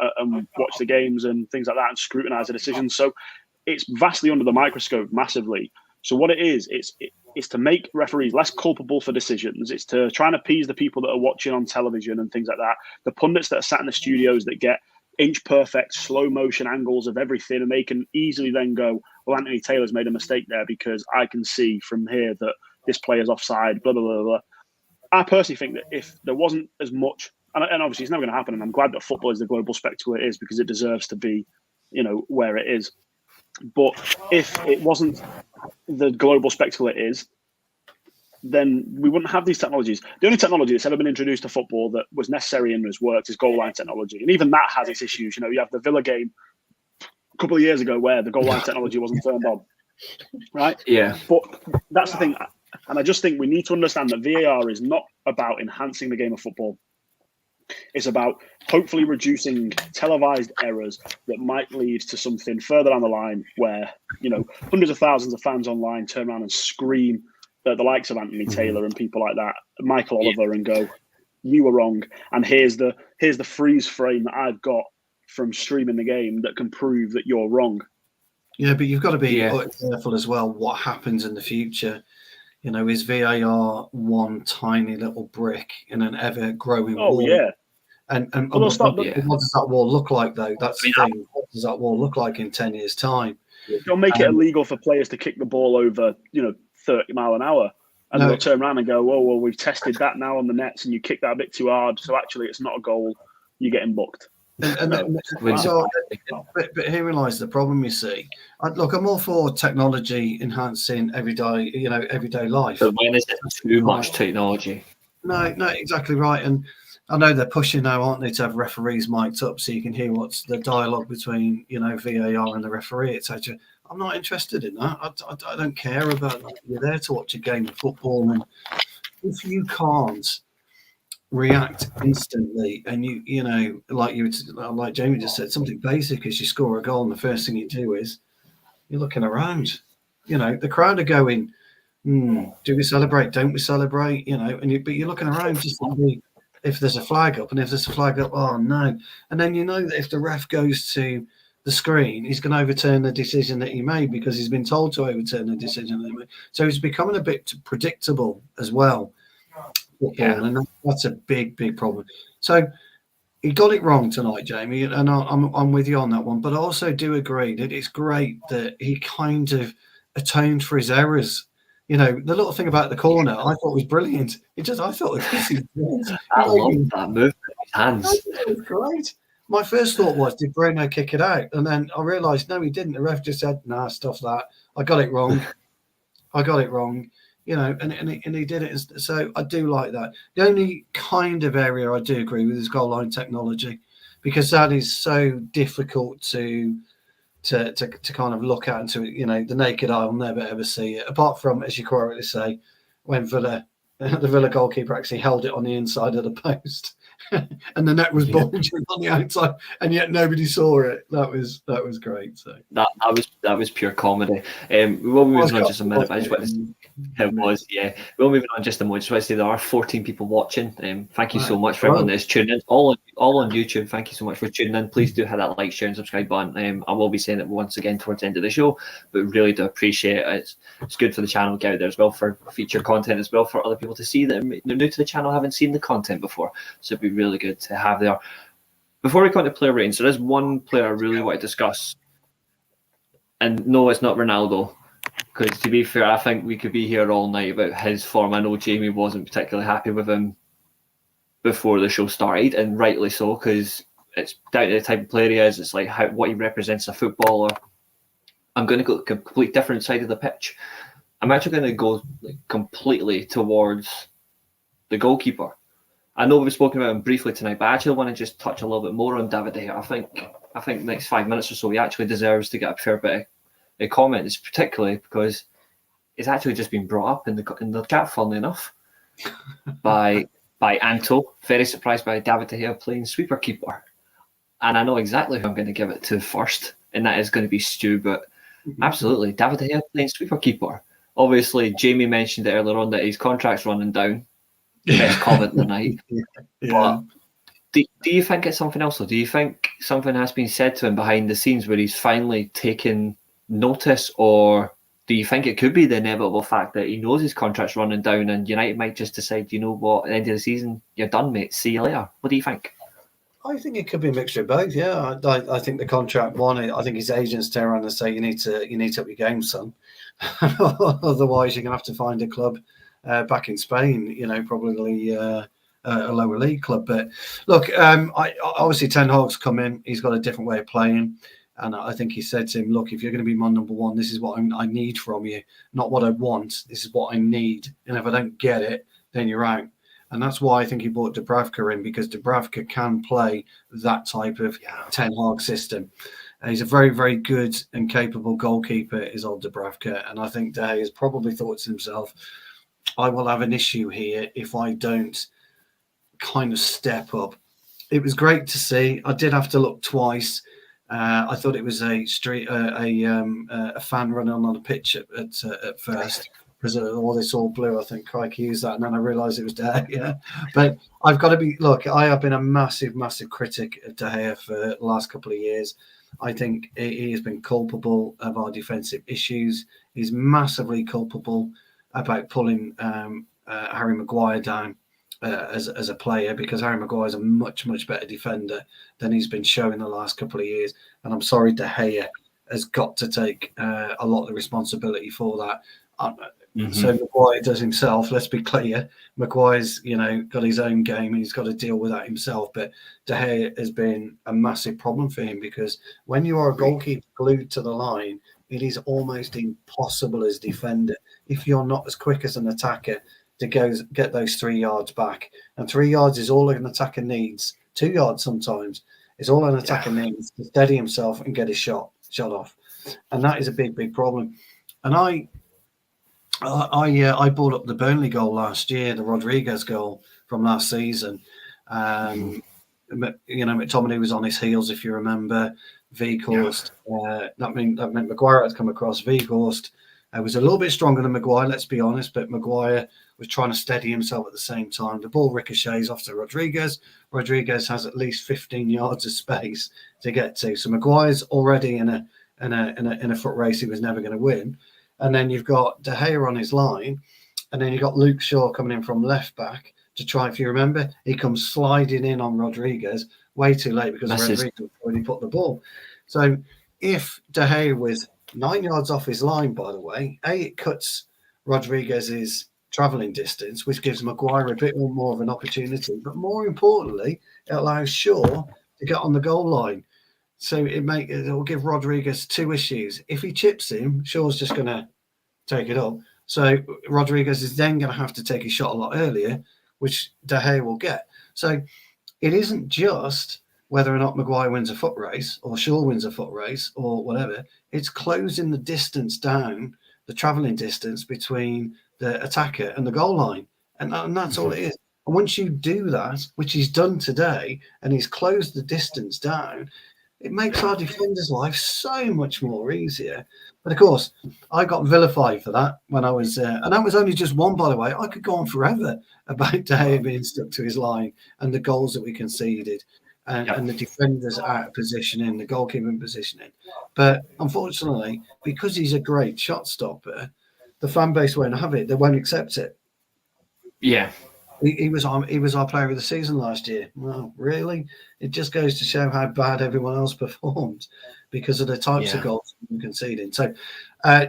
watch the games and things like that and scrutinise the decisions. So it's vastly under the microscope, massively. So what it is, it's to make referees less culpable for decisions. It's to try and appease the people that are watching on television and things like that. The pundits that are sat in the studios that get inch perfect slow motion angles of everything, and they can easily then go, well, Anthony Taylor's made a mistake there because I can see from here that this player's offside, blah, blah, blah, blah. I personally think that if there wasn't as much, and obviously it's never going to happen, and I'm glad that football is the global spectacle it is because it deserves to be, you know, where it is. But if it wasn't the global spectacle it is, then we wouldn't have these technologies. The only technology that's ever been introduced to football that was necessary and has worked is goal line technology. And even that has its issues. You know, you have the Villa game a couple of years ago where the goal line technology wasn't turned on. Right? Yeah. But that's the thing. And I just think we need to understand that VAR is not about enhancing the game of football. It's about hopefully reducing televised errors that might lead to something further down the line where, you know, hundreds of thousands of fans online turn around and scream at the likes of Anthony Taylor and people like that, Michael Oliver, and go, you were wrong. And here's the freeze frame that I've got from streaming the game that can prove that you're wrong. Yeah, but you've got to be careful as well what happens in the future. You know, is VAR one tiny little brick in an ever-growing wall? Oh, yeah. And what does that wall look like, though? That's the thing. What does that wall look like in 10 years' time? They'll make it illegal for players to kick the ball over, you know, 30 mile an hour. And they'll turn around and go, oh, well, we've tested that now on the nets and you kicked that a bit too hard. So actually, it's not a goal. You're getting booked. But herein lies the problem, you see. Look, I'm all for technology enhancing everyday life. But when is it too much technology? No, exactly right. And I know they're pushing now, aren't they, to have referees mic'd up so you can hear what's the dialogue between, you know, VAR and the referee, etc. I'm not interested in that. I don't care about that. You're there to watch a game of football, and if you can't react instantly, and you know, like Jamie just said, something basic is you score a goal, and the first thing you do is you're looking around. You know, the crowd are going, do we celebrate? Don't we celebrate? You know, but you're looking around just to see if there's a flag up, and if there's a flag up, oh no! And then you know that if the ref goes to the screen, he's going to overturn the decision that he made because he's been told to overturn the decision that he made. So it's becoming a bit predictable as well, football, and that's a big problem. So he got it wrong tonight, Jamie, and I'm with you on that one. But I also do agree that it's great that he kind of atoned for his errors. You know, the little thing about the corner, I thought was brilliant. I thought it was I love that movement. His hands. It was great. My first thought was, did Bruno kick it out? And then I realised, no, he didn't. The ref just said, nah, stuff that. I got it wrong. You know, and he did it. So I do like that. The only kind of area I do agree with is goal line technology, because that is so difficult to kind of look at, and to, you know, the naked eye will never ever see it, apart from, as you correctly say, when the Villa goalkeeper actually held it on the inside of the post and the net was bulging on the outside, and yet nobody saw it. That was great. So that was pure comedy. We will be moving on just a minute. I just want to, it was, yeah. We'll move on just a moment. Just want to say there are 14 people watching. Thank you so much for everyone that's tuning in. All on YouTube. Thank you so much for tuning in. Please do hit that like, share, and subscribe button. I will be saying it once again towards the end of the show, but really do appreciate it. It's good for the channel to get out there as well, for feature content as well, for other people to see that they're new to the channel, haven't seen the content before. So it'd be really good to have there. Before we come to player ratings, there is one player I really want to discuss. And no, it's not Ronaldo, because to be fair, I think we could be here all night about his form. I know Jamie wasn't particularly happy with him before the show started, and rightly so, because it's down to the type of player he is. It's like what he represents as a footballer. I'm going to go to a complete different side of the pitch. I'm actually going to go completely towards the goalkeeper. I know we've spoken about him briefly tonight, but I actually want to just touch a little bit more on David De Gea. I think next 5 minutes or so, he actually deserves to get a fair bit of comments, particularly because it's actually just been brought up in the chat, funnily enough, by Anto. Very surprised by David De Gea playing sweeper keeper, and I know exactly who I'm going to give it to first, and that is going to be Stu. But absolutely, David De Gea playing sweeper keeper. Obviously, Jamie mentioned it earlier on that his contract's running down. Best comment of the night. But do you think it's something else, though? Do you think something has been said to him behind the scenes where he's finally taken notice, or do you think it could be the inevitable fact that he knows his contract's running down and United might just decide, you know what, at the end of the season, you're done, mate, see you later? What do you think? I think it could be a mixture of both. Yeah, I think the contract one. I think his agents turn around and say, you need to up your game, son. Otherwise, you're gonna have to find a club back in Spain. You know, probably a lower league club. But look, obviously Ten Hag's come in. He's got a different way of playing, and I think he said to him, look, if you're going to be my number one, this is what I need from you, not what I want. This is what I need, and if I don't get it, then you're out. And that's why I think he brought Dubravka in, because Dubravka can play that type of Ten Hag system. He's a very, very good and capable goalkeeper, is old Dubravka. And I think De Gea has probably thought to himself, I will have an issue here if I don't kind of step up. It was great to see. I did have to look twice. I thought it was a fan running on the pitch at first, because all this all blue. I think Crikey used that, and then I realised it was De Gea. But I've got to be. Look, I have been a massive critic of De Gea for the last couple of years. I think he has been culpable of our defensive issues. He's massively culpable about pulling Harry Maguire down as a player, because Harry Maguire is a much better defender than he's been showing the last couple of years. And I'm sorry, De Gea has got to take a lot of the responsibility for that. So Maguire does himself. Let's be clear. Maguire's, got his own game and he's got to deal with that himself. But De Gea has been a massive problem for him, because when you are a goalkeeper glued to the line, it is almost impossible as defender, if you're not as quick as an attacker, to get those 3 yards back. And 3 yards is all an attacker needs. 2 yards sometimes is all an attacker needs to steady himself and get his shot off. And that is a big problem. And I brought up the Burnley goal last year, the Rodriguez goal, from last season. McTominay was on his heels, if you remember. Weghorst, that meant Maguire had come across. Weghorst was a little bit stronger than Maguire, let's be honest, but Maguire was trying to steady himself at the same time. The ball ricochets off to Rodriguez. Rodriguez has at least 15 yards of space to get to. So Maguire's already in a foot race he was never going to win. And then you've got De Gea on his line, and then you've got Luke Shaw coming in from left back to try. If you remember, he comes sliding in on Rodriguez way too late because Rodriguez already put the ball. So if De Gea was 9 yards off his line, by the way, it cuts Rodriguez's travelling distance, which gives Maguire a bit more of an opportunity. But more importantly, it allows Shaw to get on the goal line. So it'll give Rodriguez two issues. If he chips him, Shaw's just going to take it up. So Rodriguez is then going to have to take his shot a lot earlier, which De Gea will get. So it isn't just whether or not Maguire wins a foot race or Shaw wins a foot race or whatever. It's closing the distance down, the travelling distance between the attacker and the goal line. And that's all it is. And once you do that, which he's done today, and he's closed the distance down, it makes our defenders' life so much more easier. But of course, I got vilified for that when I was and that was only just one, by the way. I could go on forever about De Gea being stuck to his line and the goals that we conceded and the defenders out of positioning, the goalkeeping positioning. But unfortunately, because he's a great shot stopper, the fan base won't have it. They won't accept it. Yeah. He was our player of the season last year. Well, really? It just goes to show how bad everyone else performed because of the types of goals we're conceding. So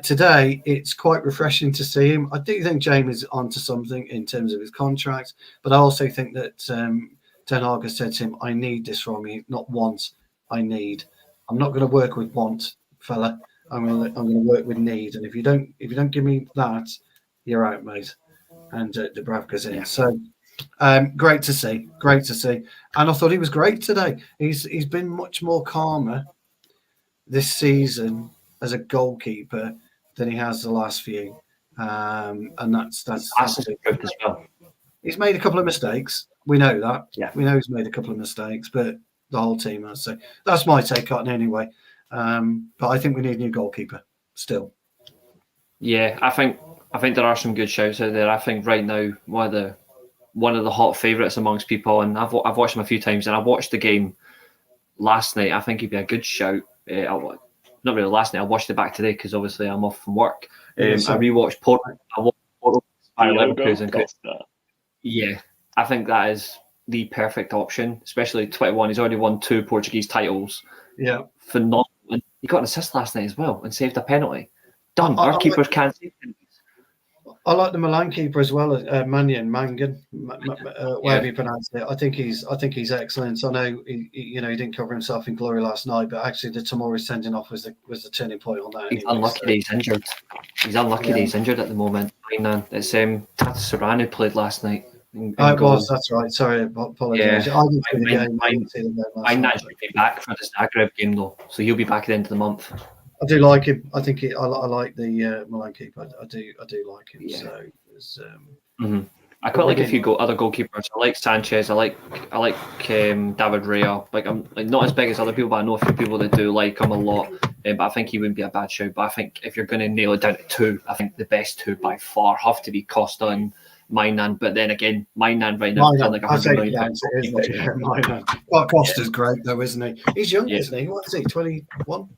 today, it's quite refreshing to see him. I do think Jamie's onto something in terms of his contract, but I also think that Ten Hag has said to him, "I need this from you, not want. I need. I'm not going to work with want, fella. I'm going to work with need. And if you don't give me that, you're out, mate." And Dubravka's in. So great to see. And I thought he was great today. He's been much more calmer this season as a goalkeeper than he has the last few. And that's improved as well. He's made a couple of mistakes. We know that. Yeah. We know he's made a couple of mistakes, but the whole team has. So that's my take on it anyway. But I think we need a new goalkeeper still. Yeah, I think there are some good shouts out there. I think right now one of the hot favourites amongst people, and I've watched him a few times, and I watched the game last night. I think he'd be a good shout. Not really last night. I watched it back today because obviously I'm off from work. I rewatched Porto. I watched Porto by Leverkusen. Yeah, I think that is the perfect option, especially 21. He's already won 2 Portuguese titles. Yeah, phenomenal. And he got an assist last night as well and saved a penalty. Done. Our keepers can't save penalties. I like the Milan keeper as well, Mangan, whatever you pronounce it. I think he's excellent. I know he didn't cover himself in glory last night, but actually the Tomori sending off was the turning point on that. He's unlucky that he's injured. He's unlucky that he's injured at the moment. It's Tata Serrano played last night. It was. That's right. Sorry, apologize. Yeah. I didn't see the game. Might actually be back for the Zagreb game though, so he'll be back at the end of the month. I do like him. I think I like the Milan keeper. I do like him. Yeah. So it's, I quite like a few other goalkeepers. I like Sanchez. I like David Rea. I'm not as big as other people, but I know a few people that do like him a lot. But I think he wouldn't be a bad shout. But I think if you're going to nail it down to 2, I think the best 2 by far have to be Costa and Mainan. But then again, Mainan right now is like £100 million. Costa's great though, isn't he? He's young, isn't he? What is he? 21.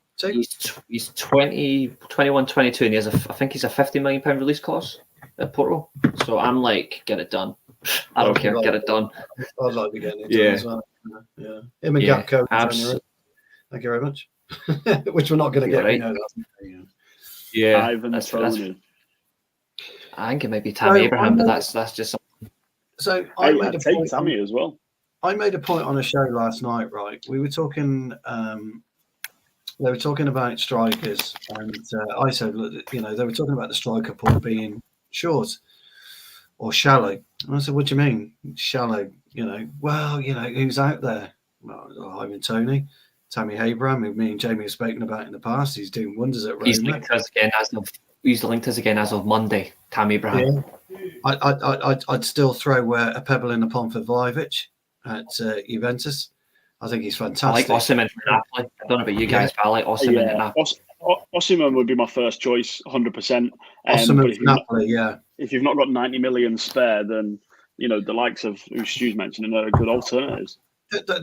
He's 20, 21, 22, and I think he's a £50 million release clause at Porto. So I'm like, get it done. I don't care, get it done. I'd like to get it done as well. Yeah. Him and Gakpo. Thank you very much. Which we're not going to get. Right. Yeah, Ivan Toney. I think it might be Tammy Abraham, but that's just something. So I made a point. Tammy as well. I made a point on a show last night, right? We were talking. They were talking about strikers, and I said, they were talking about the striker pool being short or shallow. And I said, what do you mean shallow? Who's out there? Well, Ivan Toney, Tammy Abraham, who me and Jamie have spoken about in the past. He's doing wonders at Roma. He's linked us again as of he's linked us again as of Monday. Tam Abraham. Yeah. I'd still throw a pebble in the pond for Vlahovic at Juventus. I think he's fantastic. I like Osimhen for Napoli. I don't know about you guys, but I like Osimhen at Napoli. Osimhen would be my first choice, 100%. Osimhen for Napoli, yeah. If you've not got 90 million spare, then the likes of who Stu's mentioning are good alternatives.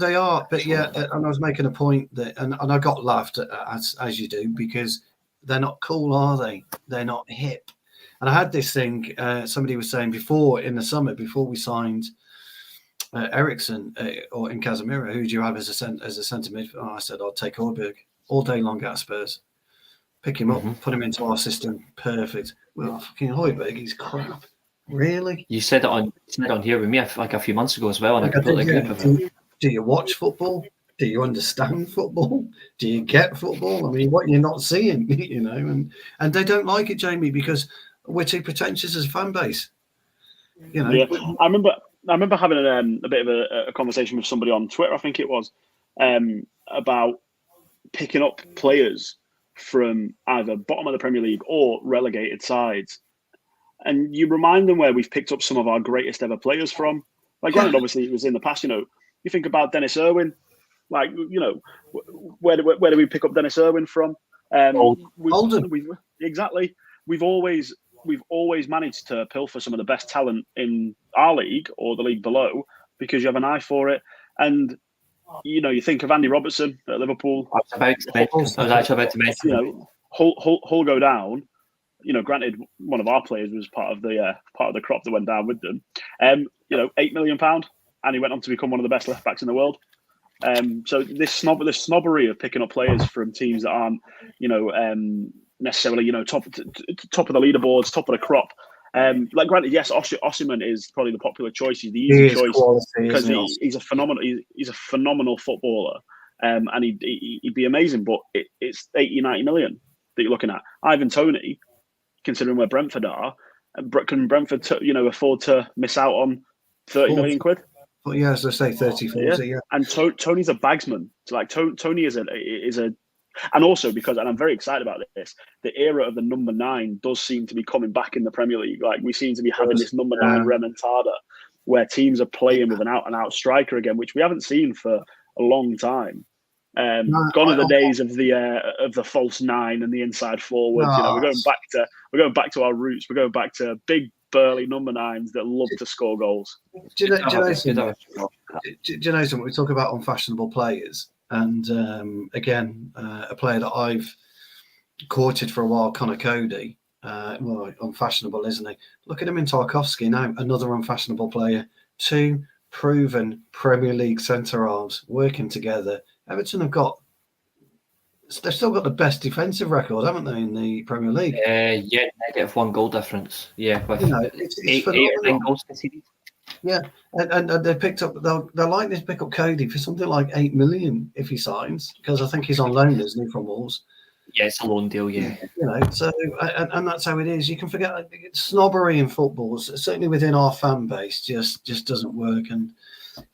They are, but yeah, and I was making a point that, and I got laughed at, as you do, because they're not cool, are they? They're not hip. And I had this thing, somebody was saying before in the summer, before we signed Ericsson or in Casemiro, who do you have as a centre midfielder? Oh, I said, I'll take Højbjerg all day long at Spurs. Pick him up, put him into our system. Perfect. Well, fucking Højbjerg, he's crap. Really? You said it on here with me like a few months ago as well, and I completely agree with you. Do you watch football? Do you understand football? Do you get football? I mean, what you're not seeing, and they don't like it, Jamie, because we're too pretentious as a fan base. Yeah, I remember having a bit of a conversation with somebody on Twitter, I think it was, about picking up players from either bottom of the Premier League or relegated sides. And you remind them where we've picked up some of our greatest ever players from. Like, granted, obviously, it was in the past, You think about Dennis Irwin, like, where do we pick up Dennis Irwin from? Oldham. Exactly. We've always managed to pilfer some of the best talent in our league or the league below because you have an eye for it. And, you think of Andy Robertson at Liverpool. I was actually about to mention. Hull go down. Granted, one of our players was part of the crop that went down with them. £8 million, and he went on to become one of the best left backs in the world. So this snobbery of picking up players from teams that aren't, necessarily, top of the leaderboards, top of the crop. Like, granted, yes, Osimhen is probably the popular choice. He's the easy choice because he's a phenomenal footballer, and he'd be amazing. But it's 80, 90 million that you're looking at. Ivan Toney, considering where Brentford are, can Brentford afford to miss out on 30 million quid? Well, yeah, as I say, 30, 40, yeah. And Tony's a bagsman. So, like, Tony is a, and also because, and I'm very excited about this, the era of the number 9 does seem to be coming back in the Premier League. Like, we seem to be having this number 9 remontada where teams are playing with an out-and-out striker again, which we haven't seen for a long time. Gone are the days of the false 9 and the inside forwards. We're going back to our roots. We're going back to big, burly number 9s that love to score goals. Do you know something? We talk about unfashionable players, and again, a player that I've courted for a while, Connor Cody. Unfashionable, isn't he? Look at him in Tarkowski now, another unfashionable player. 2 proven Premier League centre halves working together. Everton they've still got the best defensive record, haven't they, in the Premier League? Negative 1 goal difference. Yeah, with it's 8 or 9 goals conceded. Yeah, and they picked up. They're likely to pick up Cody for something like 8 million if he signs, because I think he's on loan, isn't he, from Wolves? Yeah, it's a loan deal. Yeah, so and that's how it is. You can forget snobbery in football, certainly within our fan base, just doesn't work, and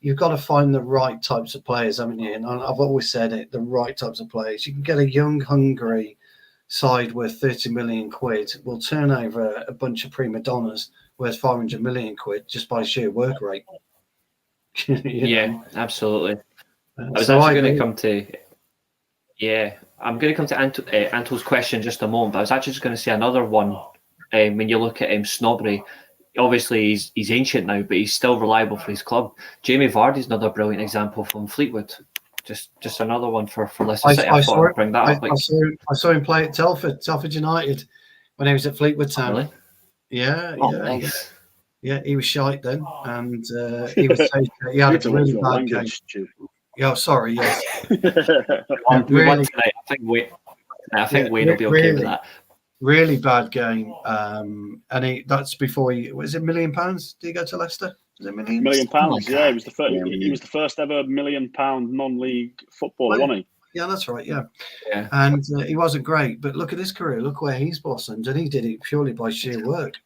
you've got to find the right types of players, haven't you? And I've always said it: the right types of players. You can get a young, hungry side worth 30 million quid will turn over a bunch of prima donnas worth 500 million quid just by sheer work rate. Absolutely. I'm going to come to Anto's question in just a moment, but I was actually just going to say another one. When you look at snobbery, obviously he's ancient now, but he's still reliable for his club. Jamie Vardy's another brilliant example from Fleetwood. Just another one for Leicester City. I thought I'd bring that up. I saw him play at Telford United when he was at Fleetwood Town. Really? Yeah. Nice. Yeah, he was shite then, and he was. He had a really bad game. Yeah, sorry. Yes. Really, I think Wayne will be okay with that. Really bad game, and that's before was it £1 million? Did he go to Leicester? Was it £1 million? Yeah, he was the first. He was the first ever £1 million non-league footballer, wasn't he? Yeah, that's right. Yeah. And he wasn't great, but look at his career. Look where he's blossomed, and he did it purely by sheer work.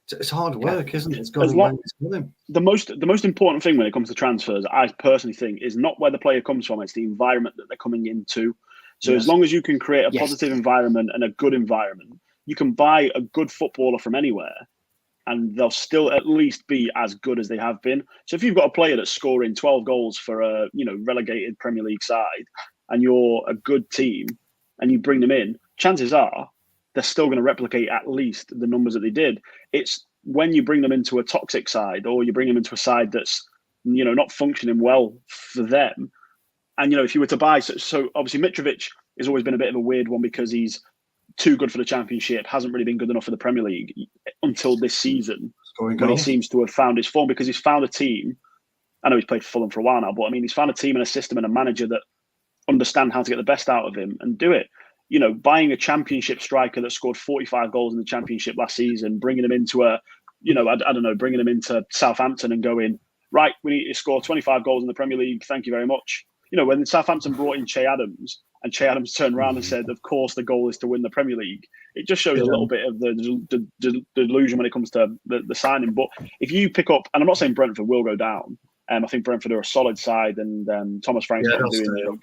It's hard work, isn't it? It's got him. The most important thing when it comes to transfers, I personally think, is not where the player comes from; it's the environment that they're coming into. So as long as you can create a positive environment and a good environment, you can buy a good footballer from anywhere and they'll still at least be as good as they have been. So if you've got a player that's scoring 12 goals for a relegated Premier League side, and you're a good team, and you bring them in, chances are they're still going to replicate at least the numbers that they did. It's when you bring them into a toxic side, or you bring them into a side that's not functioning well for them. And if you were to buy, so obviously Mitrovic has always been a bit of a weird one because he's too good for the Championship, hasn't really been good enough for the Premier League until this season, when he seems to have found his form, because he's found a team. I know he's played for Fulham for a while now, but I mean, he's found a team and a system and a manager that understand how to get the best out of him and do it. Buying a Championship striker that scored 45 goals in the Championship last season, bringing him into bringing him into Southampton and going, right, we need to score 25 goals in the Premier League. Thank you very much. When Southampton brought in Che Adams, and Che Adams turned around and said, of course, the goal is to win the Premier League. It just shows a little bit of the delusion when it comes to the signing. But if you pick up, and I'm not saying Brentford will go down, I think Brentford are a solid side, and Thomas Frank's doing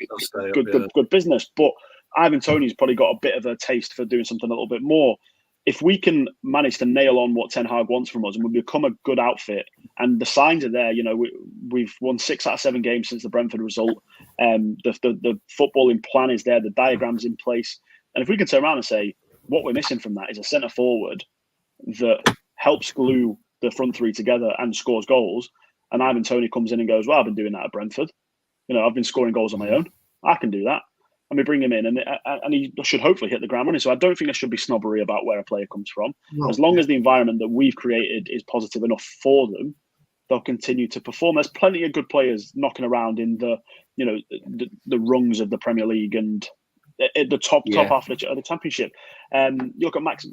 good business. But Ivan Toney's probably got a bit of a taste for doing something a little bit more. If we can manage to nail on what Ten Hag wants from us and we become a good outfit, and the signs are there, we've won 6 out of 7 games since the Brentford result. The footballing plan is there, the diagram's in place. And if we can turn around and say, what we're missing from that is a centre forward that helps glue the front three together and scores goals, and Ivan Toney comes in and goes, well, I've been doing that at Brentford. I've been scoring goals on my own. I can do that. And we bring him in, and he should hopefully hit the ground running. So I don't think there should be snobbery about where a player comes from. No. As long as the environment that we've created is positive enough for them, they'll continue to perform. There's plenty of good players knocking around in the rungs of the Premier League and at the top half of the Championship. You look at Max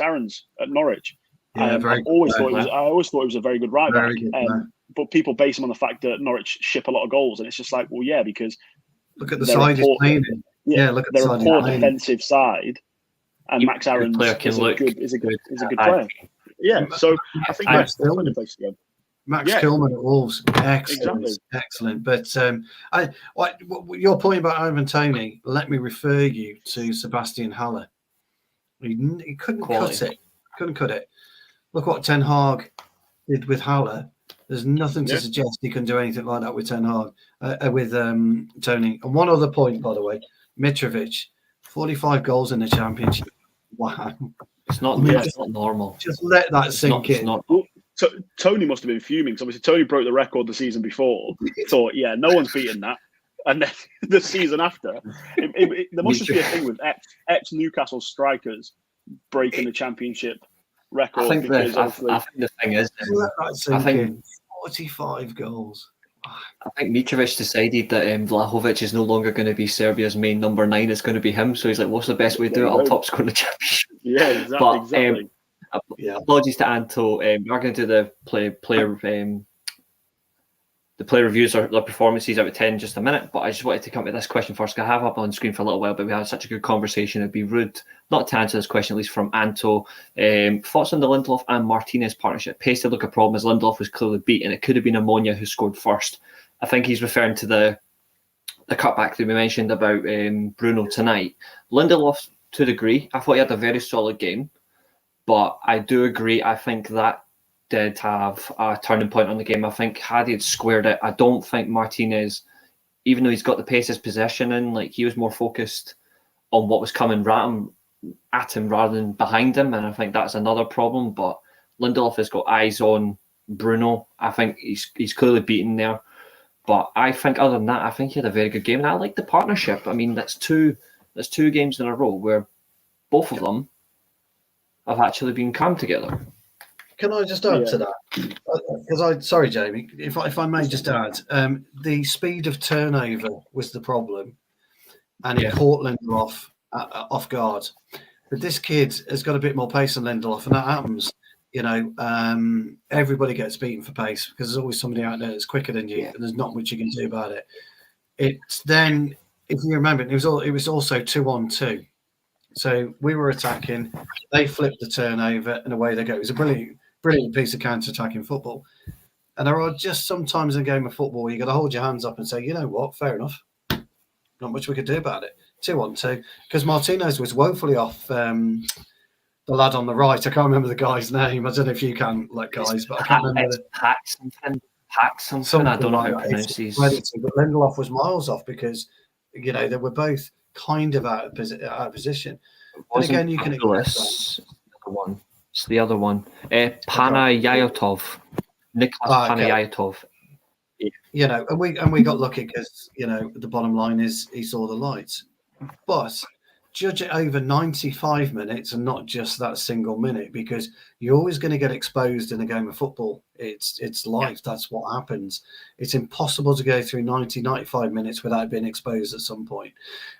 Aarons at Norwich. I always thought he was a very good right back. But people base him on the fact that Norwich ship a lot of goals, and it's just like, well, yeah, because look at the side he's playing in. Yeah, look at they're the a poor defensive side, and Max Aarons is a good player. Yeah, so I think that's the only place to go. Max Kilman at Wolves, excellent. But your point about Ivan Toney, let me refer you to Sebastian Haller. He couldn't cut it. Couldn't cut it. Look what Ten Hag did with Haller. There's nothing to suggest he can do anything like that with Ten Hag, with Toney. And one other point, by the way, Mitrovic, 45 goals in the Championship. Wow. It's not normal. Just let that sink in. Toney must have been fuming, because obviously Toney broke the record the season before. Thought, no one's beaten that. And then the season after, there must just be a thing with ex-Newcastle strikers breaking the Championship record. I think the thing is, I think 45 goals. I think Mitrovic decided that Vlahovic is no longer going to be Serbia's main number 9. It's going to be him. So he's like, what's the best way to do it? I'll top score in the Championship. Yeah, exactly. Apologies to Anto. We're going to do the player reviews or the performances out of 10 in just a minute, but I just wanted to come to this question first. I have up on screen for a little while, but we had such a good conversation. It'd be rude not to answer this question, at least from Anto. Thoughts on the Lindelof and Martinez partnership? Pasted look a problem as Lindelof was clearly beat, and it could have been Omonia who scored first. I think he's referring to the cutback that we mentioned about Bruno tonight. Lindelof, to a degree, I thought he had a very solid game, but I do agree. I think that did have a turning point on the game. I think had he had squared it, I don't think Martinez, even though he's got the pace his possession in, like he was more focused on what was coming at him rather than behind him, and I think that's another problem. But Lindelof has got eyes on Bruno. I think he's clearly beaten there. But I think other than that, I think he had a very good game, and I like the partnership. I mean, that's two games in a row where both of them have actually been calm together. Can I just add to that? Because sorry, Jamie, if I may just add, the speed of turnover was the problem, and it caught Lindelof off guard. But this kid has got a bit more pace than Lindelof, and that happens. Everybody gets beaten for pace because there's always somebody out there that's quicker than you, and there's not much you can do about it. It's then, if you remember, it was also 2-on-2. So we were attacking, they flipped the turnover, and away they go. It was a brilliant piece of counter-attacking football. And there are just sometimes in a game of football where you got to hold your hands up and say, you know what, fair enough. Not much we could do about it. 2-on-2. Because Martinez was woefully off the lad on the right. I can't remember the guy's name. I don't know if you can, like guys, but I can't remember. Pack something. I don't know how to pronounce these. But Lindelof was miles off because they were both kind of out of position. And again, you can It's the other one. Panayotov. Nicholas Panayotov. And we got lucky because the bottom line is he saw the lights. But judge it over 95 minutes and not just that single minute, because you're always going to get exposed in a game of football. It's life. That's what happens. It's impossible to go through 95 minutes without being exposed at some point.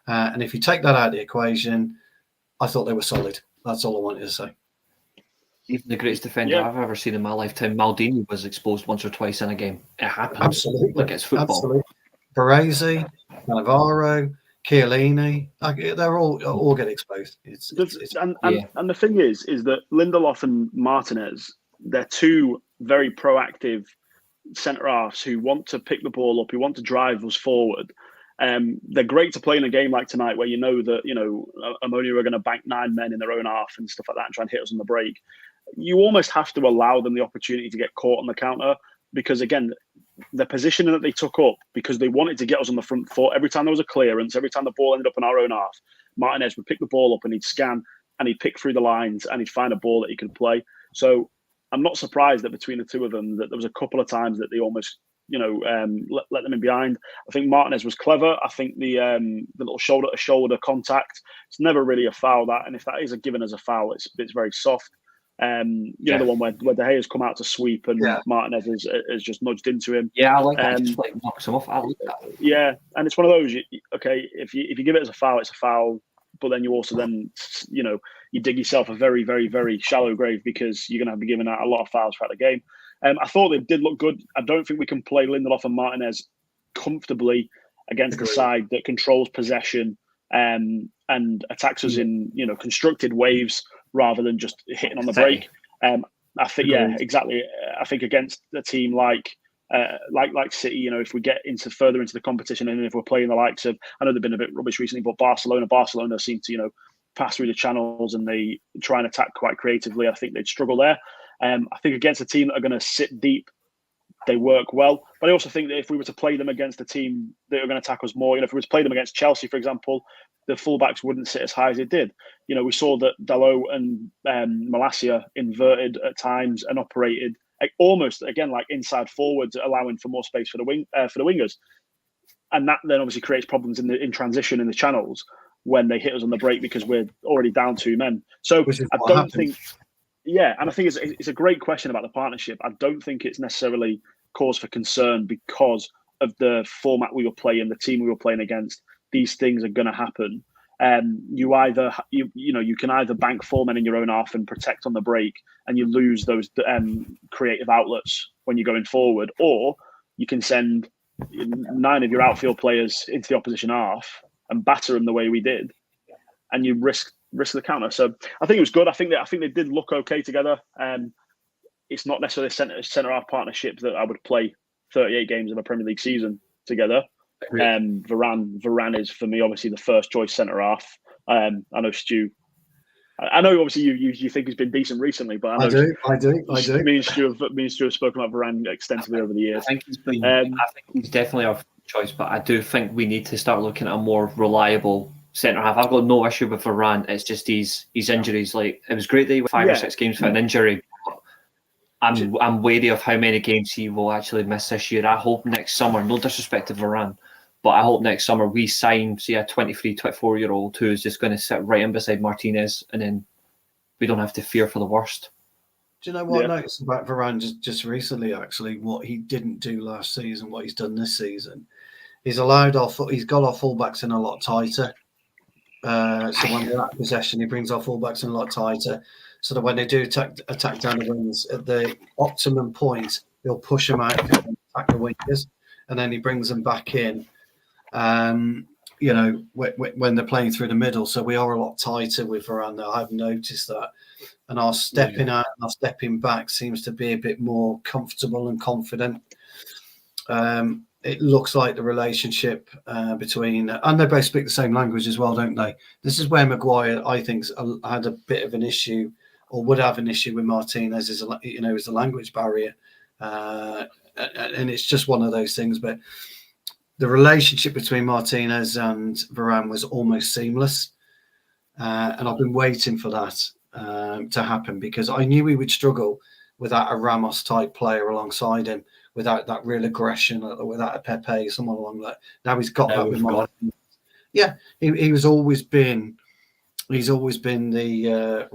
And if you take that out of the equation, I thought they were solid. That's all I wanted to say. Even the greatest defender I've ever seen in my lifetime, Maldini, was exposed once or twice in a game. It happens. Absolutely. Like it's football. Absolutely. Baresi, Navarro, Chiellini, they're all get exposed. And the thing is that Lindelof and Martinez, they're two very proactive centre-halves who want to pick the ball up, who want to drive us forward. They're great to play in a game like tonight where that Omonia are going to bank 9 men in their own half and stuff like that and try and hit us on the break. You almost have to allow them the opportunity to get caught on the counter because, again, the positioning that they took up, because they wanted to get us on the front foot. Every time there was a clearance, every time the ball ended up in our own half, Martinez would pick the ball up and he'd scan and he'd pick through the lines and he'd find a ball that he could play. So I'm not surprised that between the two of them that there was a couple of times that they almost let them in behind. I think Martinez was clever. I think the little shoulder-to-shoulder contact, it's never really a foul, that, and if that is given as a foul, it's very soft. The one where De Gea's come out to sweep and Martinez has just nudged into him. Yeah, I like that. Just knocks him off. I like that. Yeah, and it's one of those. If you give it as a foul, it's a foul. But then you also you dig yourself a very, very, very shallow grave because you're going to be giving out a lot of fouls throughout the game. I thought they did look good. I don't think we can play Lindelof and Martinez comfortably against a side that controls possession and attacks us in constructed waves rather than just hitting on the break. I think exactly. I think against a team like City, if we get further into the competition and if we're playing the likes of, I know they've been a bit rubbish recently, but Barcelona seem to pass through the channels and they try and attack quite creatively. I think they'd struggle there. I think against a team that are going to sit deep, they work well. But I also think that if we were to play them against a team that are going to attack us more, if we were to play them against Chelsea, for example, the fullbacks wouldn't sit as high as they did. We saw that Dalot and Malacia inverted at times and operated almost again like inside forwards, allowing for more space for the wingers, and that then obviously creates problems in transition in the channels when they hit us on the break because we're already down 2 men. So I don't think. Yeah, and I think it's a great question about the partnership. I don't think it's necessarily cause for concern because of the format we were playing, the team we were playing against. These things are going to happen. You can either bank 4 men in your own half and protect on the break, and you lose those creative outlets when you're going forward, or you can send 9 of your outfield players into the opposition half and batter them the way we did, and you risk the counter. So I think it was good. I think they did look okay together. It's not necessarily a centre half partnership that I would play 38 games of a Premier League season together. Varane is for me obviously the first choice centre half. I know Stu. I know obviously you think he's been decent recently, but I do. Me and Stu have spoken about Varane extensively over the years. I think he's definitely our choice, but I do think we need to start looking at a more reliable centre half. I've got no issue with Varane. It's just his injuries. Like, it was great that he went 5 or 6 games for an injury. I'm wary of how many games he will actually miss this year. I hope next summer, no disrespect to Varane, but I hope next summer we sign, say, a 23, 24-year-old who is just going to sit right in beside Martinez, and then we don't have to fear for the worst. Do you know what I noticed about Varane just recently, actually, what he didn't do last season, what he's done this season? He's got our fullbacks in a lot tighter. So when they're at possession, he brings our fullbacks in a lot tighter, so that when they do attack down the wings at the optimum point, he'll push them out and attack the wingers, and then he brings them back in. When they're playing through the middle, so we are a lot tighter with Varane now. I've noticed that, and our stepping out and our stepping back seems to be a bit more comfortable and confident. It looks like the relationship between, and they both speak the same language as well, don't they? This is where Maguire, I think, had a bit of an issue or would have an issue with Martinez is the language barrier, and it's just one of those things. But the relationship between Martinez and Varane was almost seamless, and I've been waiting for that to happen, because I knew he would struggle without a Ramos type player alongside him, without that real aggression, without a Pepe, someone along that. Now he's got that with Martinez. Yeah, he's always been the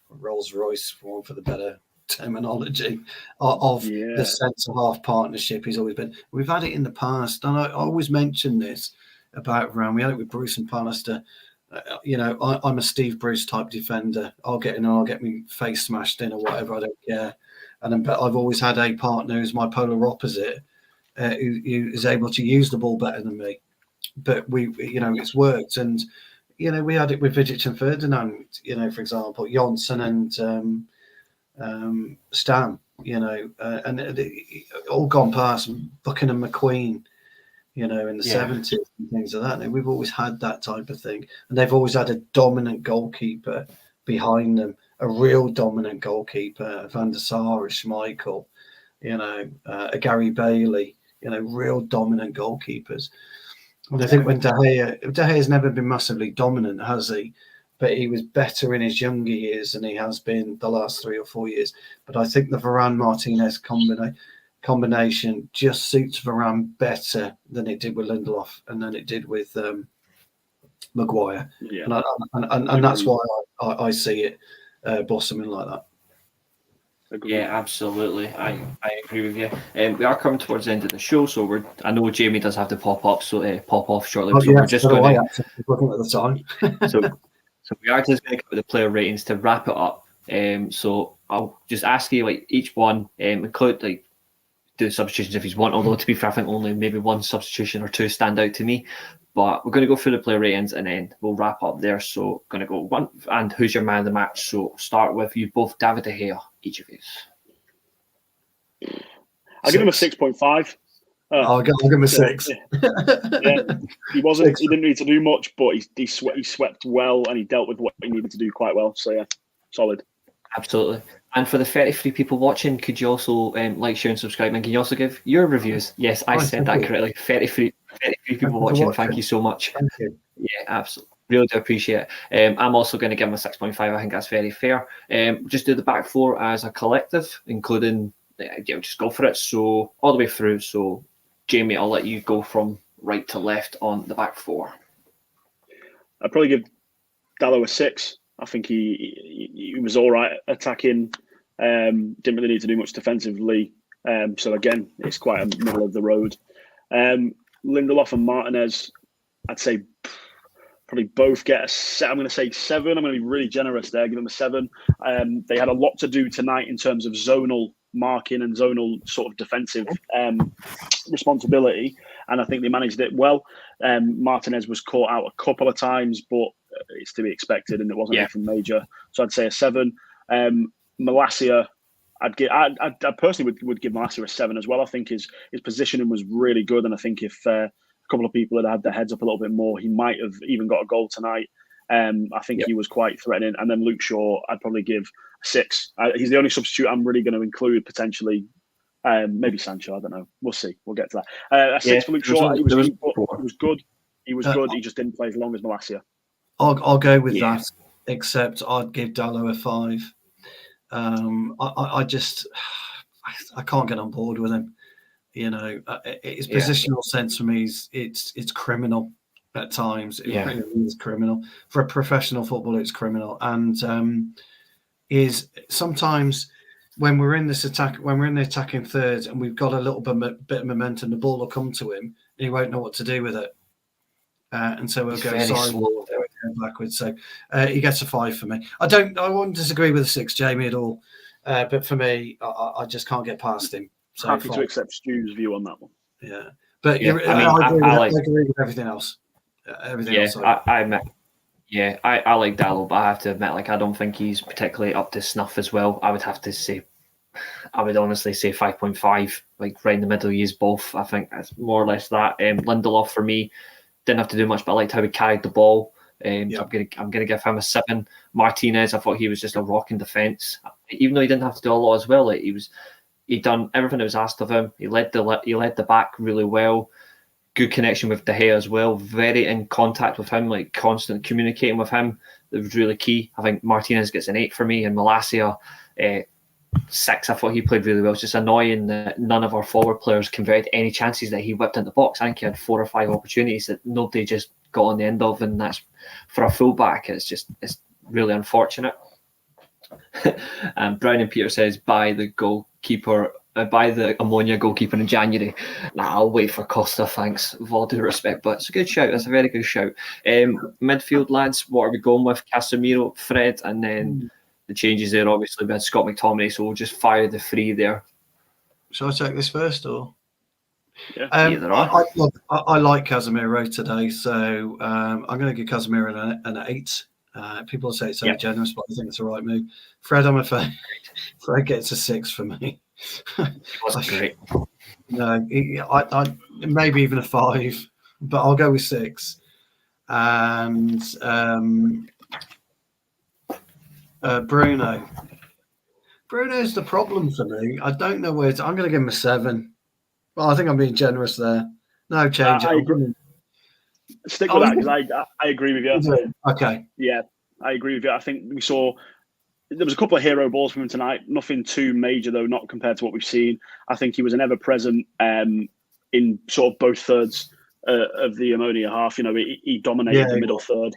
Rolls Royce, for the better terminology, of the centre half partnership. He's always been. We've had it in the past, and I always mention this about Varane. We had it with Bruce and Pallister. I'm a Steve Bruce type defender. I'll get in and I'll get me face smashed in or whatever. I don't care. But I've always had a partner who's my polar opposite, who is able to use the ball better than me. But it's worked, and we had it with Vidic and Ferdinand. For example, Johnson and Stam. And all gone past. Buckingham McQueen. In the 70s and things like that. And we've always had that type of thing. And they've always had a dominant goalkeeper behind them, a real dominant goalkeeper, Van der Sar, a Schmeichel, a Gary Bailey, real dominant goalkeepers. And I think when De Gea's never been massively dominant, has he? But he was better in his younger years than he has been the last 3 or 4 years. But I think the Varane-Martinez combination just suits Varane better than it did with Lindelof and than it did with Maguire. Yeah. And that's why I see it blossoming like that. Yeah, absolutely. I agree with you. We are coming towards the end of the show, so I know Jamie does have to pop off shortly. So we're just going to looking at the time. so we are just going to cover the player ratings to wrap it up. So I'll just ask you each one, include do substitutions if you want, although to be fair, I think only maybe one substitution or two stand out to me. But we're going to go through the player ratings and then we'll wrap up there. So going to go one, and who's your man of the match? So start with you both, David De Gea, each of you. I'll give him a 6.5. I'll give him a 6. Yeah. He didn't need to do much, but he swept well and he dealt with what he needed to do quite well. So yeah, solid. Absolutely. And for the 33 people watching, could you also like, share and subscribe? And can you also give your reviews? Yes, I said that correctly. 33 people watching. Thank you so much. Thank you. Yeah, absolutely. Really do appreciate it. I'm also going to give him a 6.5. I think that's very fair. Just do the back four as a collective, including, just go for it. So all the way through. So Jamie, I'll let you go from right to left on the back four. I'd probably give Dalot a 6. I think he was all right attacking. Didn't really need to do much defensively. So again, it's quite a middle of the road. Lindelof and Martinez, I'd say probably both get a 7. I'm going to say 7. I'm going to be really generous there. Give them a 7. They had a lot to do tonight in terms of zonal marking and zonal sort of defensive responsibility, and I think they managed it well. Martinez was caught out a couple of times, but it's to be expected, and it wasn't anything major. So I'd say a 7. Malacia, I personally would give Malacia a 7 as well. I think his positioning was really good, and I think if a couple of people had their heads up a little bit more, he might have even got a goal tonight. I think he was quite threatening. And then Luke Shaw, I'd probably give a 6. He's the only substitute I'm really going to include potentially. Maybe Sancho, I don't know. We'll see. We'll get to that. A 6 for Luke Shaw. He was good. He was good. He just didn't play as long as Malacia. I'll go with that, except I'd give Dalot a 5. I can't get on board with him. His positional sense for me it's criminal at times. It really is criminal. For a professional footballer, it's criminal. And is sometimes when we're in the attacking third and we've got a little bit of momentum, the ball will come to him and he won't know what to do with it. And so we'll go sideways, backwards. So he gets a 5 for me. I wouldn't disagree with a 6, Jamie, at all. But for me, I just can't get past him. So happy to accept Stu's view on that one. Yeah, but I agree with everything else. I like Dalot, but I have to admit, I don't think he's particularly up to snuff as well. I would honestly say 5.5, right in the middle. He is both. I think that's more or less that. Lindelof for me didn't have to do much, but I liked how he carried the ball. I'm gonna give him a 7. Martinez, I thought he was just a rock in defence, even though he didn't have to do a lot as well. Like he'd done everything that was asked of him. He led the back really well. Good connection with De Gea as well. Very in contact with him, like constant communicating with him. That was really key. I think Martinez gets an 8 for me, and Malacia 6. I thought he played really well. It's just annoying that none of our forward players converted any chances that he whipped in the box. I think he had 4 or 5 opportunities that nobody just got on the end of, and that's for a fullback. It's really unfortunate. And Brown and Peter says buy the Omonia goalkeeper in January. I'll wait for Costa, thanks, with all due respect, but it's a good shout. That's a very good shout. Midfield, lads, what are we going with? Casemiro, Fred, and then the changes there, obviously, we had Scott McTominay, so we'll just fire the 3 there. Shall I take this first, or? Yeah, I like Casemiro today, so I'm going to give Casemiro an 8. People say it's only generous, but I think it's the right move. Fred, I'm afraid Fred gets a 6 for me. It wasn't great. No, I maybe even a 5, but I'll go with 6. And Bruno. Bruno's the problem for me. I don't know where I'm going to give him a 7. Well, I think I'm being generous there. No, change it. Stick with that because I agree with you. Okay. Yeah, I agree with you. I think we saw there was a couple of hero balls from him tonight. Nothing too major though, not compared to what we've seen. I think he was an ever-present in sort of both thirds of the Omonia half. You know, he dominated the middle third.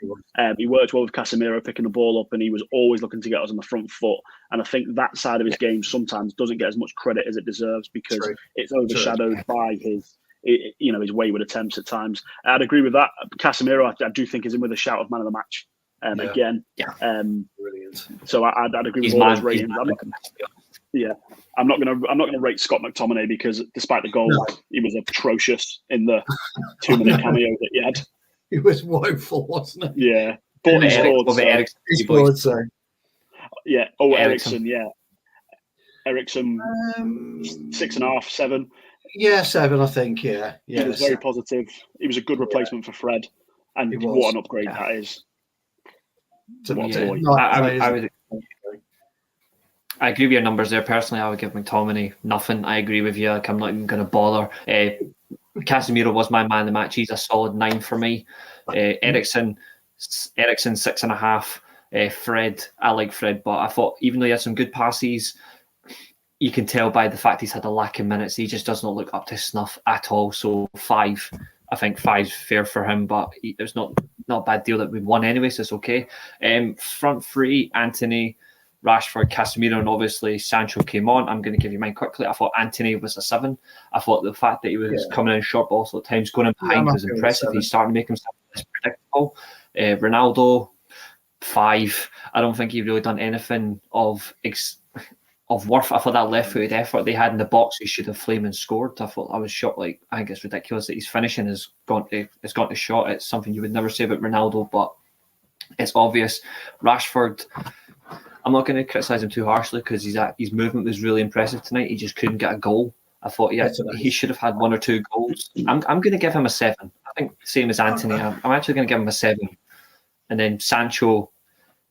He worked well with Casemiro picking the ball up, and he was always looking to get us on the front foot. And I think that side of his game sometimes doesn't get as much credit as it deserves because it's overshadowed by his wayward attempts at times. I'd agree with that. Casemiro, I do think is in with a shout of man of the match again. Brilliant. So I'd agree with all those ratings. I'm not gonna rate Scott McTominay because despite the goal, he was atrocious in the 2-minute cameo that he had. He was woeful, wasn't he? Yeah, but he scored. He scored, so. Yeah. Oh, Eriksen. Yeah. Eriksen, 6.5, 7. Yeah, 7, I think. Yeah. He was very positive. He was a good replacement for Fred, and what an upgrade that is. I agree with your numbers there. Personally, I would give McTominay nothing. I agree with you. Like, I'm not even going to bother. Casemiro was my man of the match. He's a solid 9 for me. Eriksen 6.5. Fred, I like Fred, but I thought even though he had some good passes, you can tell by the fact he's had a lack of minutes, he just does not look up to snuff at all. So 5. I think 5's fair for him, but it's not a bad deal that we won anyway, so it's okay. Front 3, Anthony, Rashford, Casemiro, and obviously Sancho came on. I'm going to give you mine quickly. I thought Anthony was a 7. I thought the fact that he was coming in short balls at times, going in behind was impressive. He's starting to make himself less predictable. Ronaldo, 5. I don't think he really done anything of worth. I thought that left-footed effort they had in the box, he should have flamed and scored. I was shocked. Like, I think it's ridiculous that his finishing has gone to shot. It's something you would never say about Ronaldo, but it's obvious. Rashford, I'm not going to criticise him too harshly because his movement was really impressive tonight. He just couldn't get a goal. I thought, he should have had 1 or 2 goals. I'm going to give him a 7. I think same as Anthony. I'm actually going to give him a 7. And then Sancho,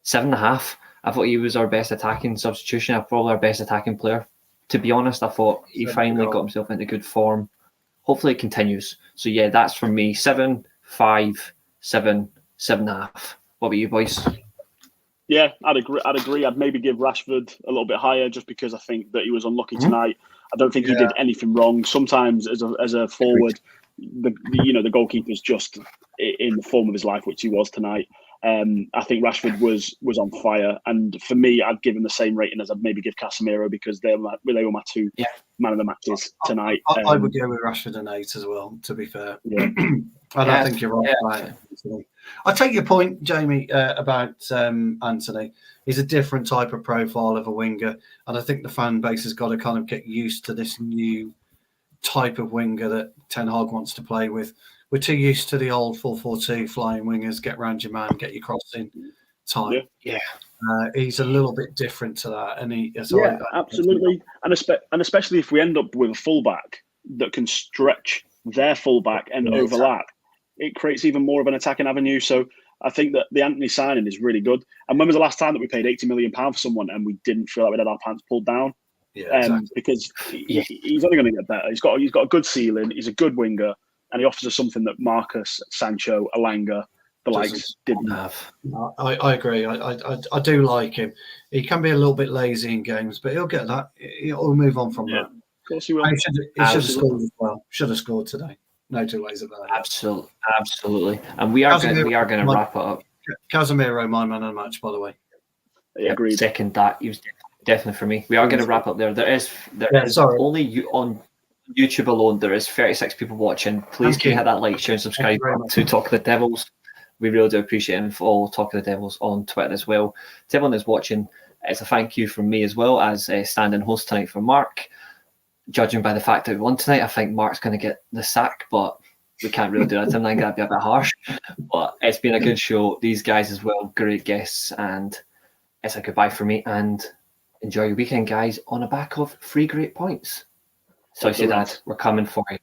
7.5. I thought he was our best attacking substitution, probably our best attacking player. To be honest, I thought he finally got himself into good form. Hopefully it continues. So yeah, that's from me. 7, 5, 7, 7.5. What about you boys? Yeah, I'd agree. I'd maybe give Rashford a little bit higher just because I think that he was unlucky tonight. I don't think he did anything wrong. Sometimes as a forward, the goalkeeper's just in the form of his life, which he was tonight. I think Rashford was on fire, and for me, I'd give him the same rating as I'd maybe give Casemiro because they were my 2 man of the matches tonight. I would go with Rashford an 8 as well. To be fair, I think you're right. I take your point, Jamie, about Anthony. He's a different type of profile of a winger, and I think the fan base has got to kind of get used to this new type of winger that Ten Hag wants to play with. We're too used to the old 4-4-2 flying wingers, get round your man, get your crossing type. Yeah. He's a little bit different to that, and absolutely, and especially if we end up with a fullback that can stretch their fullback and overlap, it creates even more of an attacking avenue. So I think that the Anthony signing is really good. And when was the last time that we paid £80 million for someone and we didn't feel like we had our pants pulled down? Yeah, exactly. Because he's only going to get better. He's got a good ceiling. He's a good winger, and he offers us something that Marcus, Sancho, Alanga, the likes didn't have. I agree. I do like him. He can be a little bit lazy in games, but he'll get that. He'll move on from that. Of course he will. He should have scored as well. Should have scored today. No two ways about it. Absolutely. And we are going to wrap it up. Casemiro, my man of the match, by the way. Yeah, agreed. Second that. He was definitely for me. We are going to wrap up there. There is only on YouTube alone. There is 36 people watching. Please can hit that like, share, and subscribe to Talk of the Devils. We really do appreciate it, and follow Talk of the Devils on Twitter as well. To everyone that's watching, it's a thank you from me as well as standing host tonight for Mark. Judging by the fact that we won tonight, I think Mark's going to get the sack, but we can't really do that. I think that'd be a bit harsh. But it's been a good show. These guys as well, great guests, and it's a goodbye for me. And enjoy your weekend, guys, on the back of 3 great points. So, Dad, we're coming for you.